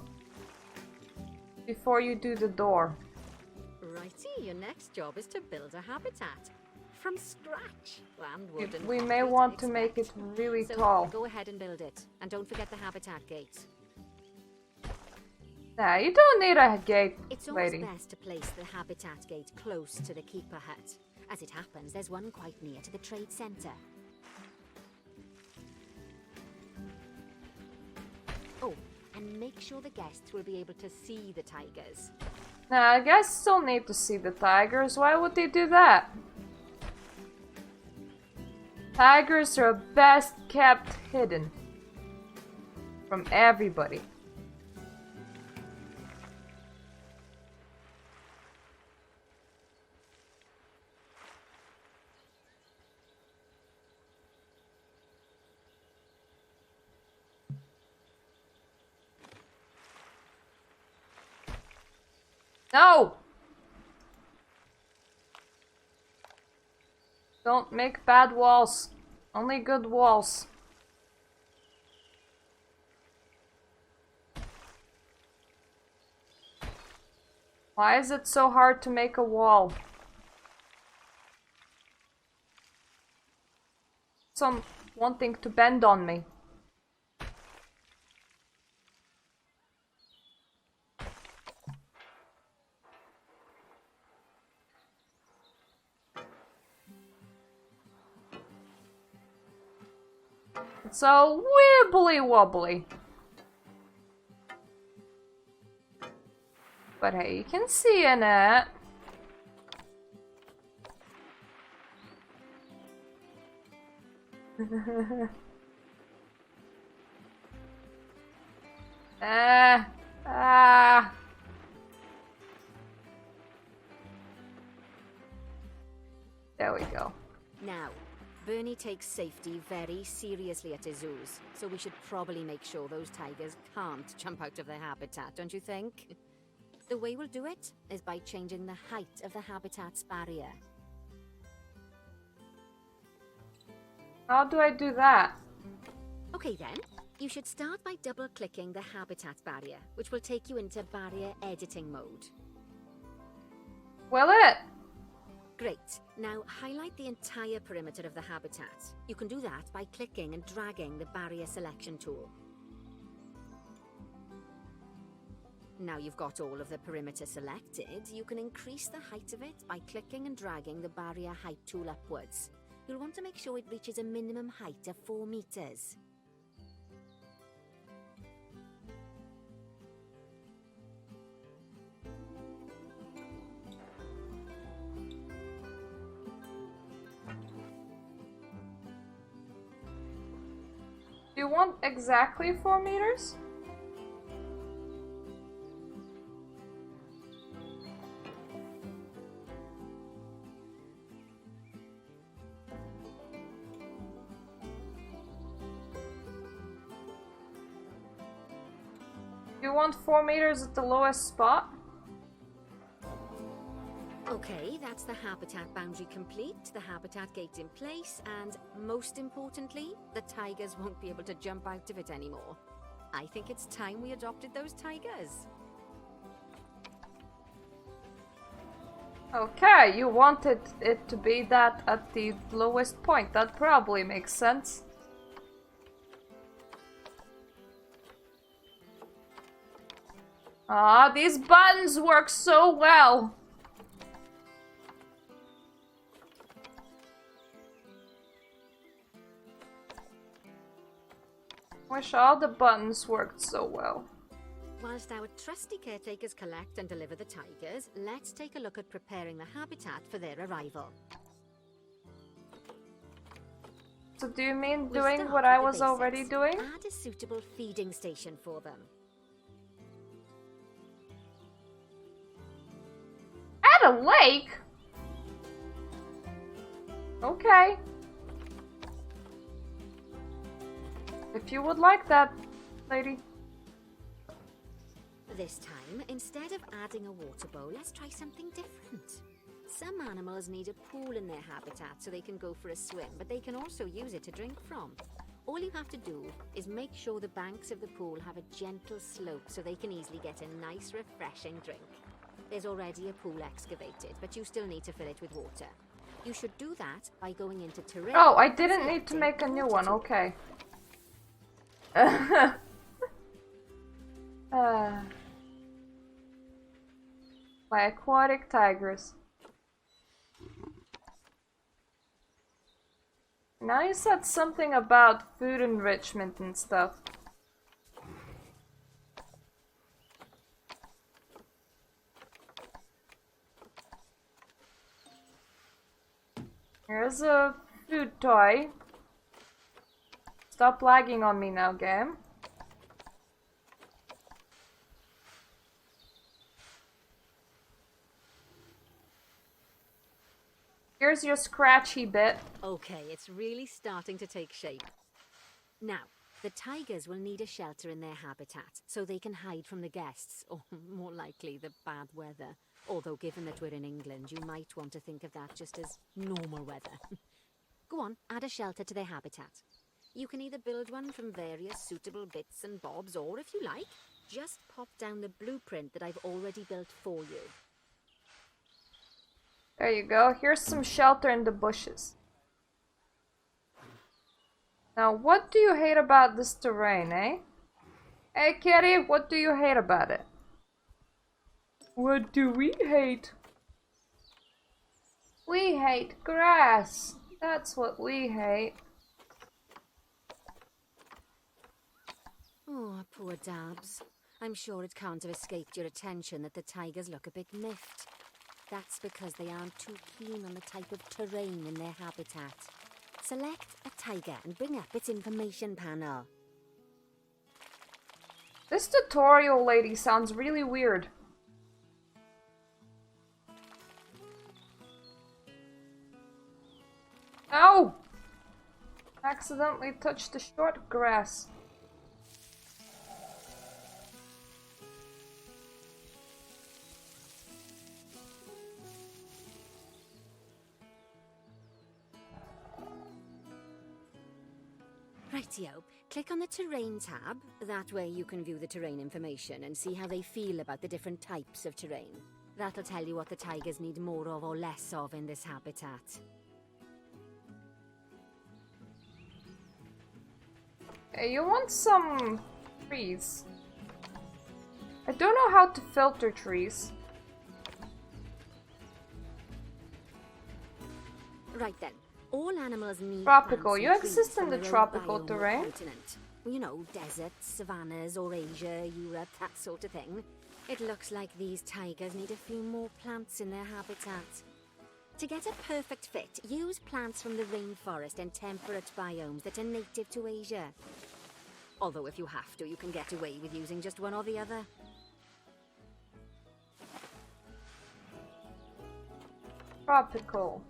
before you do the door. Righty, your next job is to build a habitat from scratch. And wood and We may concrete, want I'd to make it expect. really So tall. go ahead and build it, and don't forget the habitat gate. Nah, you don't need a gate, It's always lady. best to place the habitat gate close to the keeper hut. As it happens, there's one quite near to the trade centre. Oh, and make sure the guests will be able to see the tigers. Nah, I guess still need to see the tigers. Why would they do that? Tigers are best kept hidden from everybody. No! Don't make bad walls. Only good walls. Why is it so hard to make a wall? Some wanting to bend on me. It's so wibbly wobbly. But hey, you can see in it. There we go. Now, Bernie takes safety very seriously at his zoos, so we should probably make sure those tigers can't jump out of their habitat, don't you think? The way we'll do it is by changing the height of the habitat's barrier. How do I do that? Okay then, you should start by double-clicking the habitat barrier, which will take you into barrier editing mode. Will it? Great. Now highlight the entire perimeter of the habitat. You can do that by clicking and dragging the barrier selection tool. Now you've got all of the perimeter selected, you can increase the height of it by clicking and dragging the barrier height tool upwards. You'll want to make sure it reaches a minimum height of 4 meters. Do you want exactly 4 meters? Do you want 4 meters at the lowest spot? Okay, that's the habitat boundary complete, the habitat gate in place, and most importantly, the tigers won't be able to jump out of it anymore. I think it's time we adopted those tigers. Okay, you wanted it to be that at the lowest point. That probably makes sense. Ah, these buttons work so well. Wish all the buttons worked so well. Whilst our trusty caretakers collect and deliver the tigers, let's take a look at preparing the habitat for their arrival. So do you mean We'll doing start what with I the was already basics. doing? Add a suitable feeding station for them. At a lake? Okay. If you would like that, lady. This time, instead of adding a water bowl, let's try something different. Some animals need a pool in their habitat so they can go for a swim, but they can also use it to drink from. All you have to do is make sure the banks of the pool have a gentle slope so they can easily get a nice, refreshing drink. There's already a pool excavated, but you still need to fill it with water. You should do that by going into terrain. Oh, I and didn't need to selecting make a the new water one, tool. okay. My aquatic tigers. Now you said something about food enrichment and stuff. Here's a food toy. Stop lagging on me now, game. Here's your scratchy bit. Okay, it's really starting to take shape. Now, the tigers will need a shelter in their habitat so they can hide from the guests, or more likely, the bad weather. Although given that we're in England, you might want to think of that just as normal weather. Go on, add a shelter to their habitat. You can either build one from various suitable bits and bobs, or if you like, just pop down the blueprint that I've already built for you. There you go. Here's some shelter in the bushes. Now, what do you hate about this terrain, eh? Hey, kitty, what do you hate about it? What do we hate? We hate grass. That's what we hate. Oh, poor Dabs. I'm sure it can't have escaped your attention that the tigers look a bit miffed. That's because they aren't too keen on the type of terrain in their habitat. Select a tiger and bring up its information panel. This tutorial lady sounds really weird. Ow! Accidentally touched the short grass. Rightio. Click on the terrain tab. That way you can view the terrain information and see how they feel about the different types of terrain. That'll tell you what the tigers need more of or less of in this habitat. Okay, you want some trees. I don't know how to filter trees. Right then. All animals need Tropical. plants You and trees exist in from the their own tropical biome or terrain. continent. You know, deserts, savannas, Eurasia, Europe, that sort of thing. It looks like these tigers need a few more plants in their habitat. To get a perfect fit, use plants from the rainforest and temperate biomes that are native to Asia. Although if you have to, you can get away with using just one or the other. Tropical.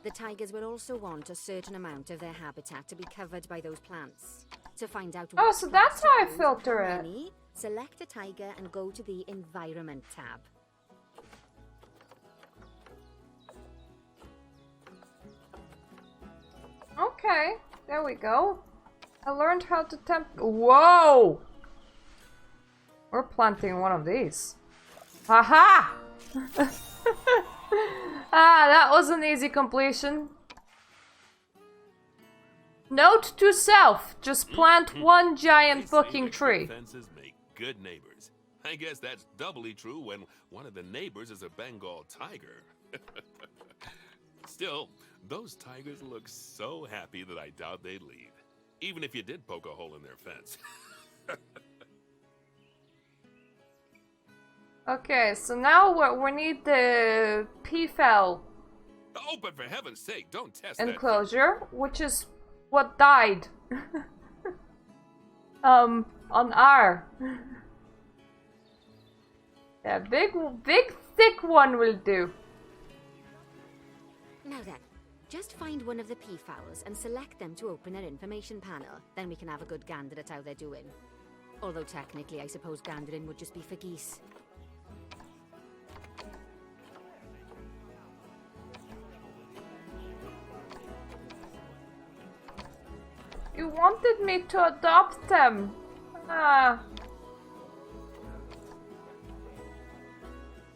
The tigers will also want a certain amount of their habitat to be covered by those plants. To find out Oh, what so that's plants how I to use filter and how it. many, select a tiger and go to the Environment tab. Okay, there we go. I learned how to Whoa! We're planting one of these. Haha! Ah, that was an easy completion. Note to self, just plant one giant They say fucking that good tree. Fences make good neighbors. I guess that's doubly true when one of the neighbors is a Bengal tiger. Still, those tigers look so happy that I doubt they'd leave. Even if you did poke a hole in their fence. Okay, so now we need the Peafowl Oh, but for heaven's sake, don't test that. enclosure, which is what died. On R. Yeah, big thick one will do. Now then, just find one of the peafowls and select them to open their information panel. Then we can have a good gander at how they're doing. Although technically, I suppose gandering would just be for geese. You wanted me to adopt them. Ah.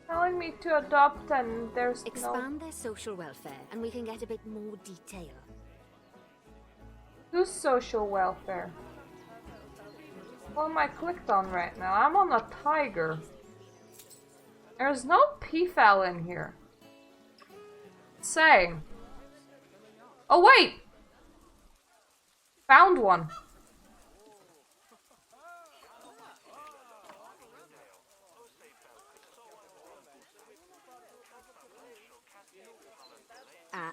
Telling me to adopt them, there's no... Expand their social welfare and we can get a bit more detail. Who's social welfare? What am I clicked on right now? I'm on a tiger. There's no peafowl in here. Saying. Oh wait! Found one.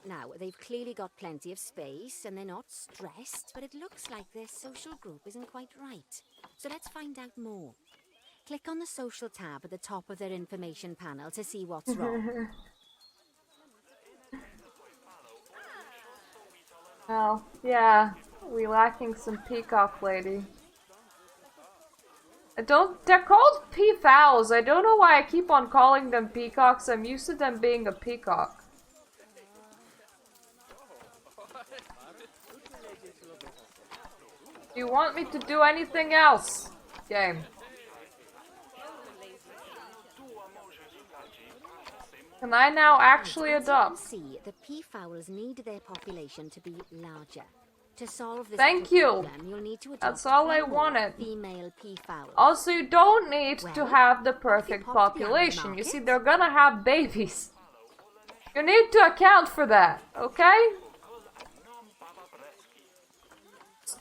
Now, they've clearly got plenty of space and they're not stressed, but it looks like their social group isn't quite right. So let's find out more. Click on the social tab at the top of their information panel to see what's wrong. Oh, yeah. We lacking some peacock lady. They're called peafowls. I don't know why I keep on calling them peacocks. I'm used to them being a peacock. Do you want me to do anything else? Game. Can I now actually adopt? As you can see, the peafowls need their population to be larger. To solve this Thank you. problem, you'll need to adopt That's all I 3 more wanted. female peafowls. Also, you don't need to Well, have the perfect if you pop the population. You market- see, they're gonna have babies. You need to account for that, okay?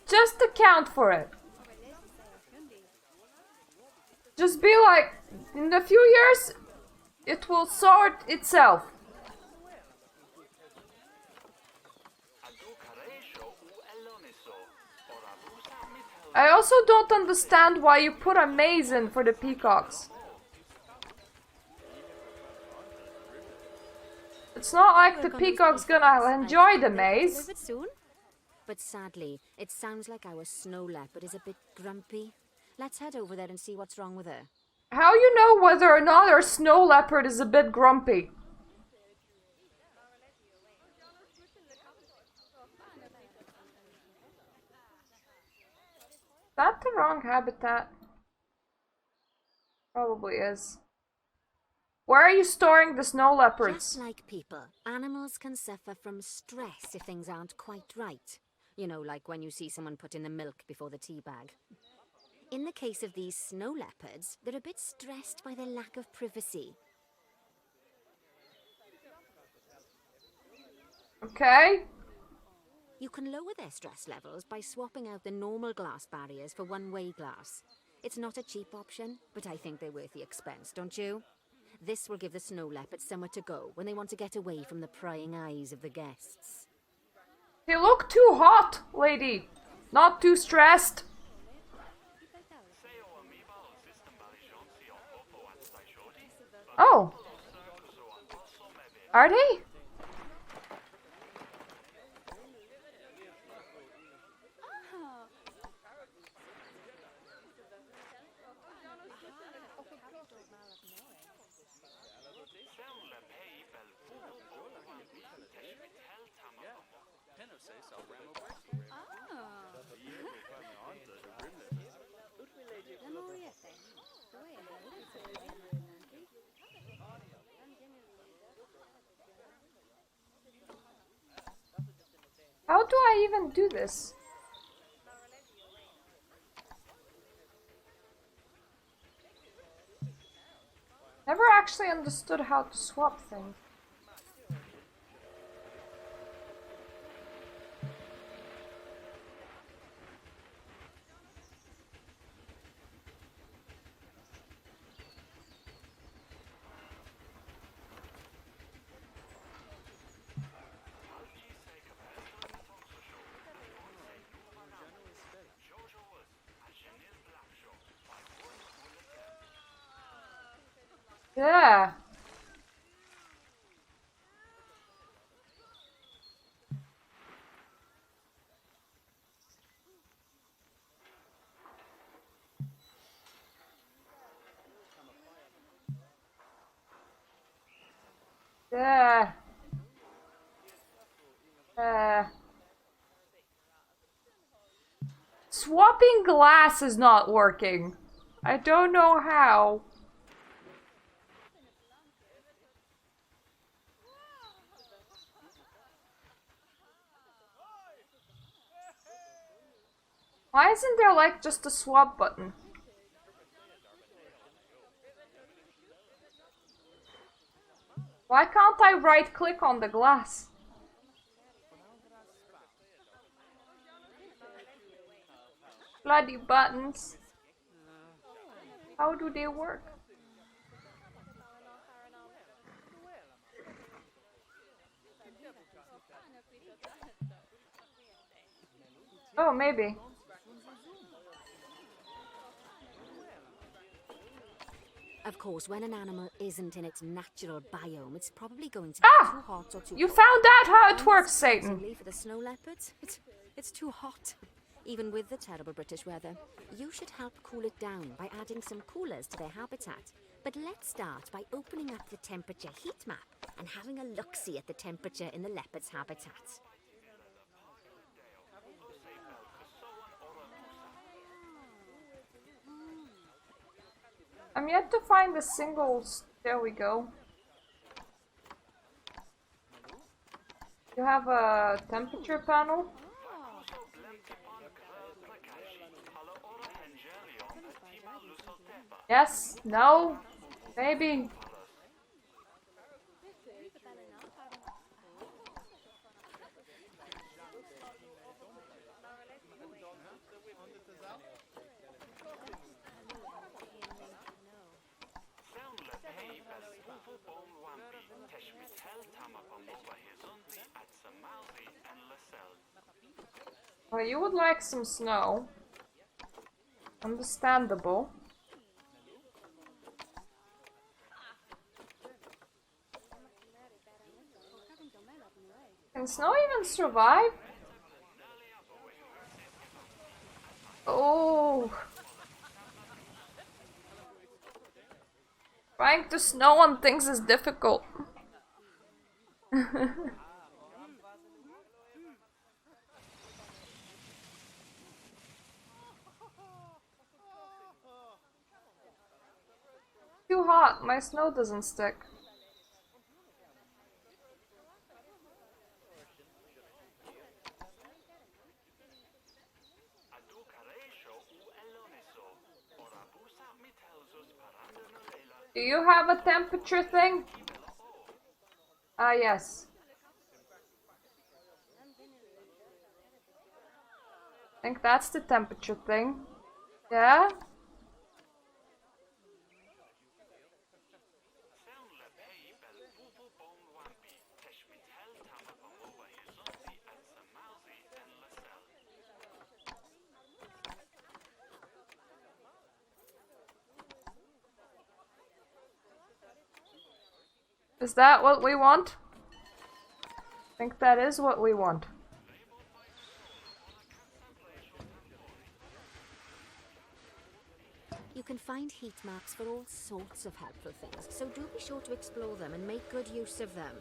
Just account for it. Just be like, in a few years, it will sort itself. I also don't understand why you put a maze in for the peacocks. It's not like the Work on those peacock's peafowls. gonna I enjoy think the they'll be maze. delivered soon. But sadly, it sounds like our snow leopard is a bit grumpy. Let's head over there and see what's wrong with her. How you know whether or not our snow leopard is a bit grumpy? that the wrong habitat? Probably is. Where are you storing the snow leopards? Just like people, animals can suffer from stress if things aren't quite right. You know, like when you see someone put in the milk before the tea bag. In the case of these snow leopards, they're a bit stressed by their lack of privacy. Okay. You can lower their stress levels by swapping out the normal glass barriers for one-way glass. It's not a cheap option, but I think they're worth the expense, don't you? This will give the snow leopards somewhere to go when they want to get away from the prying eyes of the guests. You look too hot, lady. Not too stressed. Oh. Are they? How do I even do this? Never actually understood how to swap things. Yeah. Yeah. Swapping glass is not working. I don't know how. Why isn't there like just a swap button? Why can't I right click on the glass? Bloody buttons. How do they work? Oh, maybe. Of course, when an animal isn't in its natural biome, it's probably going to be too hot or too You cold. found out how it works, Satan. Surprisingly, for the snow leopards, it's too hot. Even with the terrible British weather, you should help cool it down by adding some coolers to their habitat. But let's start by opening up the temperature heat map and having a look-see at the temperature in the leopard's habitat. I'm yet to find the singles. There we go. You have a temperature panel? Yes? No? Maybe? Well, you would like some snow. Understandable. Can snow even survive? Oh. Trying to snow on things is difficult. hot. My snow doesn't stick. Do you have a temperature thing? Ah, yes. I think that's the temperature thing. Yeah? Is that what we want? I think that is what we want. You can find heat maps for all sorts of helpful things, so do be sure to explore them and make good use of them.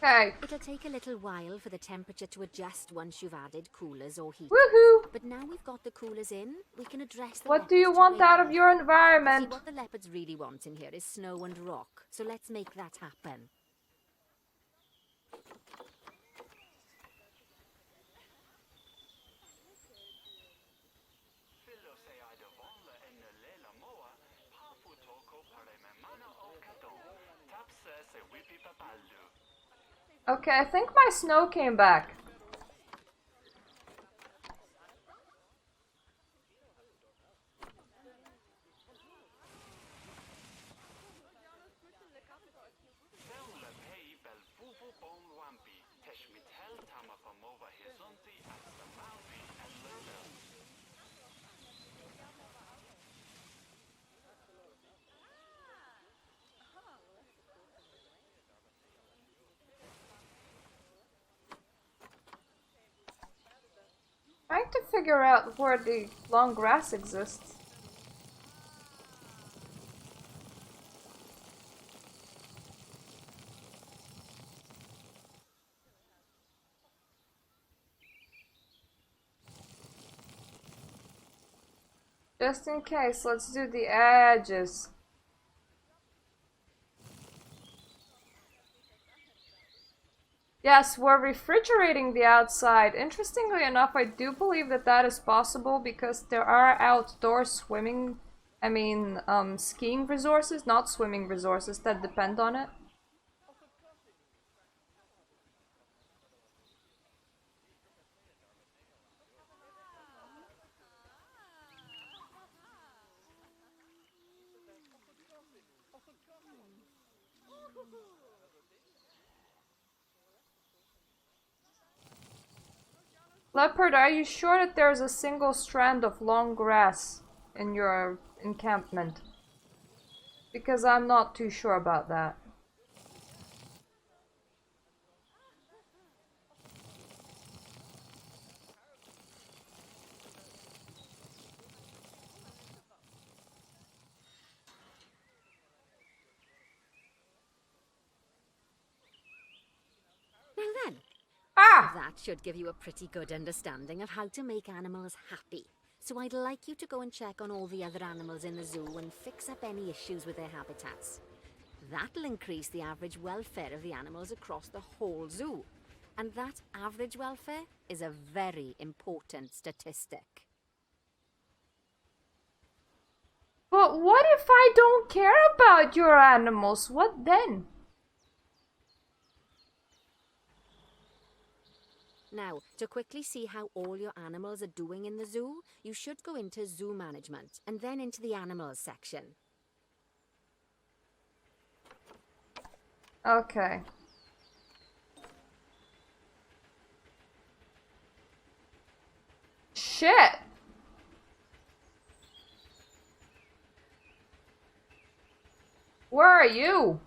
Okay. It'll take a little while for the temperature to adjust once you've added coolers or heat. Woohoo! But now we've got the coolers in, we can address the What do you leopards want to out of wake your up. See, environment? what the leopards really want in here is snow and rock, so let's make that happen. Okay, I think my snow came back. Trying to figure out where the long grass exists. Just in case, let's do the edges. Yes, we're refrigerating the outside. Interestingly enough, I do believe that that is possible because there are outdoor skiing resources, not swimming resources, that depend on it. Leopard, are you sure that there's a single strand of long grass in your encampment? Because I'm not too sure about that. Now then, Ah! that should give you a pretty good understanding of how to make animals happy. So I'd like you to go and check on all the other animals in the zoo and fix up any issues with their habitats. That'll increase the average welfare of the animals across the whole zoo. And that average welfare is a very important statistic. But what if I don't care about your animals? What then? Now, to quickly see how all your animals are doing in the zoo, you should go into Zoo Management and then into the Animals section. Okay. Shit! Where are you?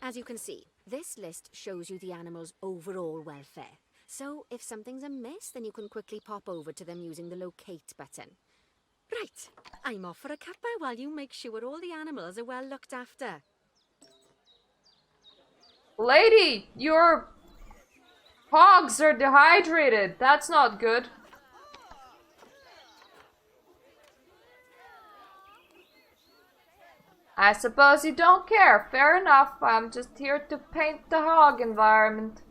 As you can see, this list shows you the animal's overall welfare. So, if something's amiss, then you can quickly pop over to them using the Locate button. Right, I'm off for a cuppa while you make sure all the animals are well looked after. Lady, you're Hogs are dehydrated. That's not good. I suppose you don't care. Fair enough. I'm just here to paint the hog environment.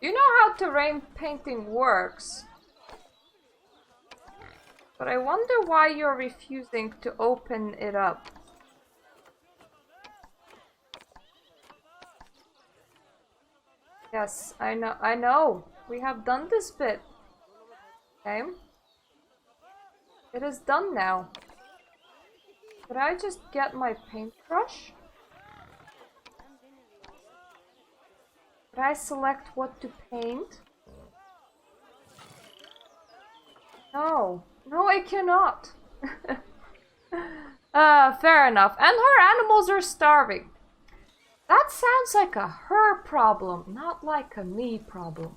You know how terrain painting works. But I wonder why you're refusing to open it up. Yes, I know. We have done this bit. Okay. It is done now. Could I just get my paintbrush? Could I select what to paint? No. No, I cannot. Fair enough. And her animals are starving. That sounds like a her problem, not like a me problem.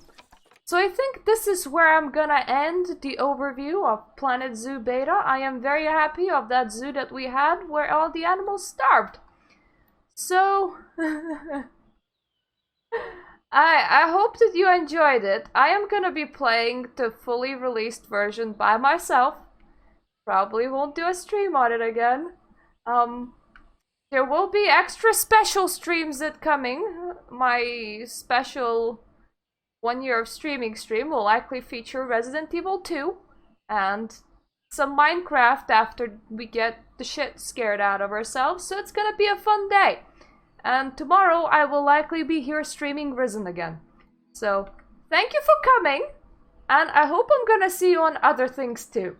So I think this is where I'm gonna end the overview of Planet Zoo Beta. I am very happy of that zoo that we had where all the animals starved. So... I hope that you enjoyed it. I am gonna be playing the fully released version by myself. Probably won't do a stream on it again. There will be extra special streams that coming. My special 1 year of streaming stream will likely feature Resident Evil 2 and some Minecraft after we get the shit scared out of ourselves, so it's gonna be a fun day. And tomorrow I will likely be here streaming Risen again. So, thank you for coming, and I hope I'm gonna see you on other things too.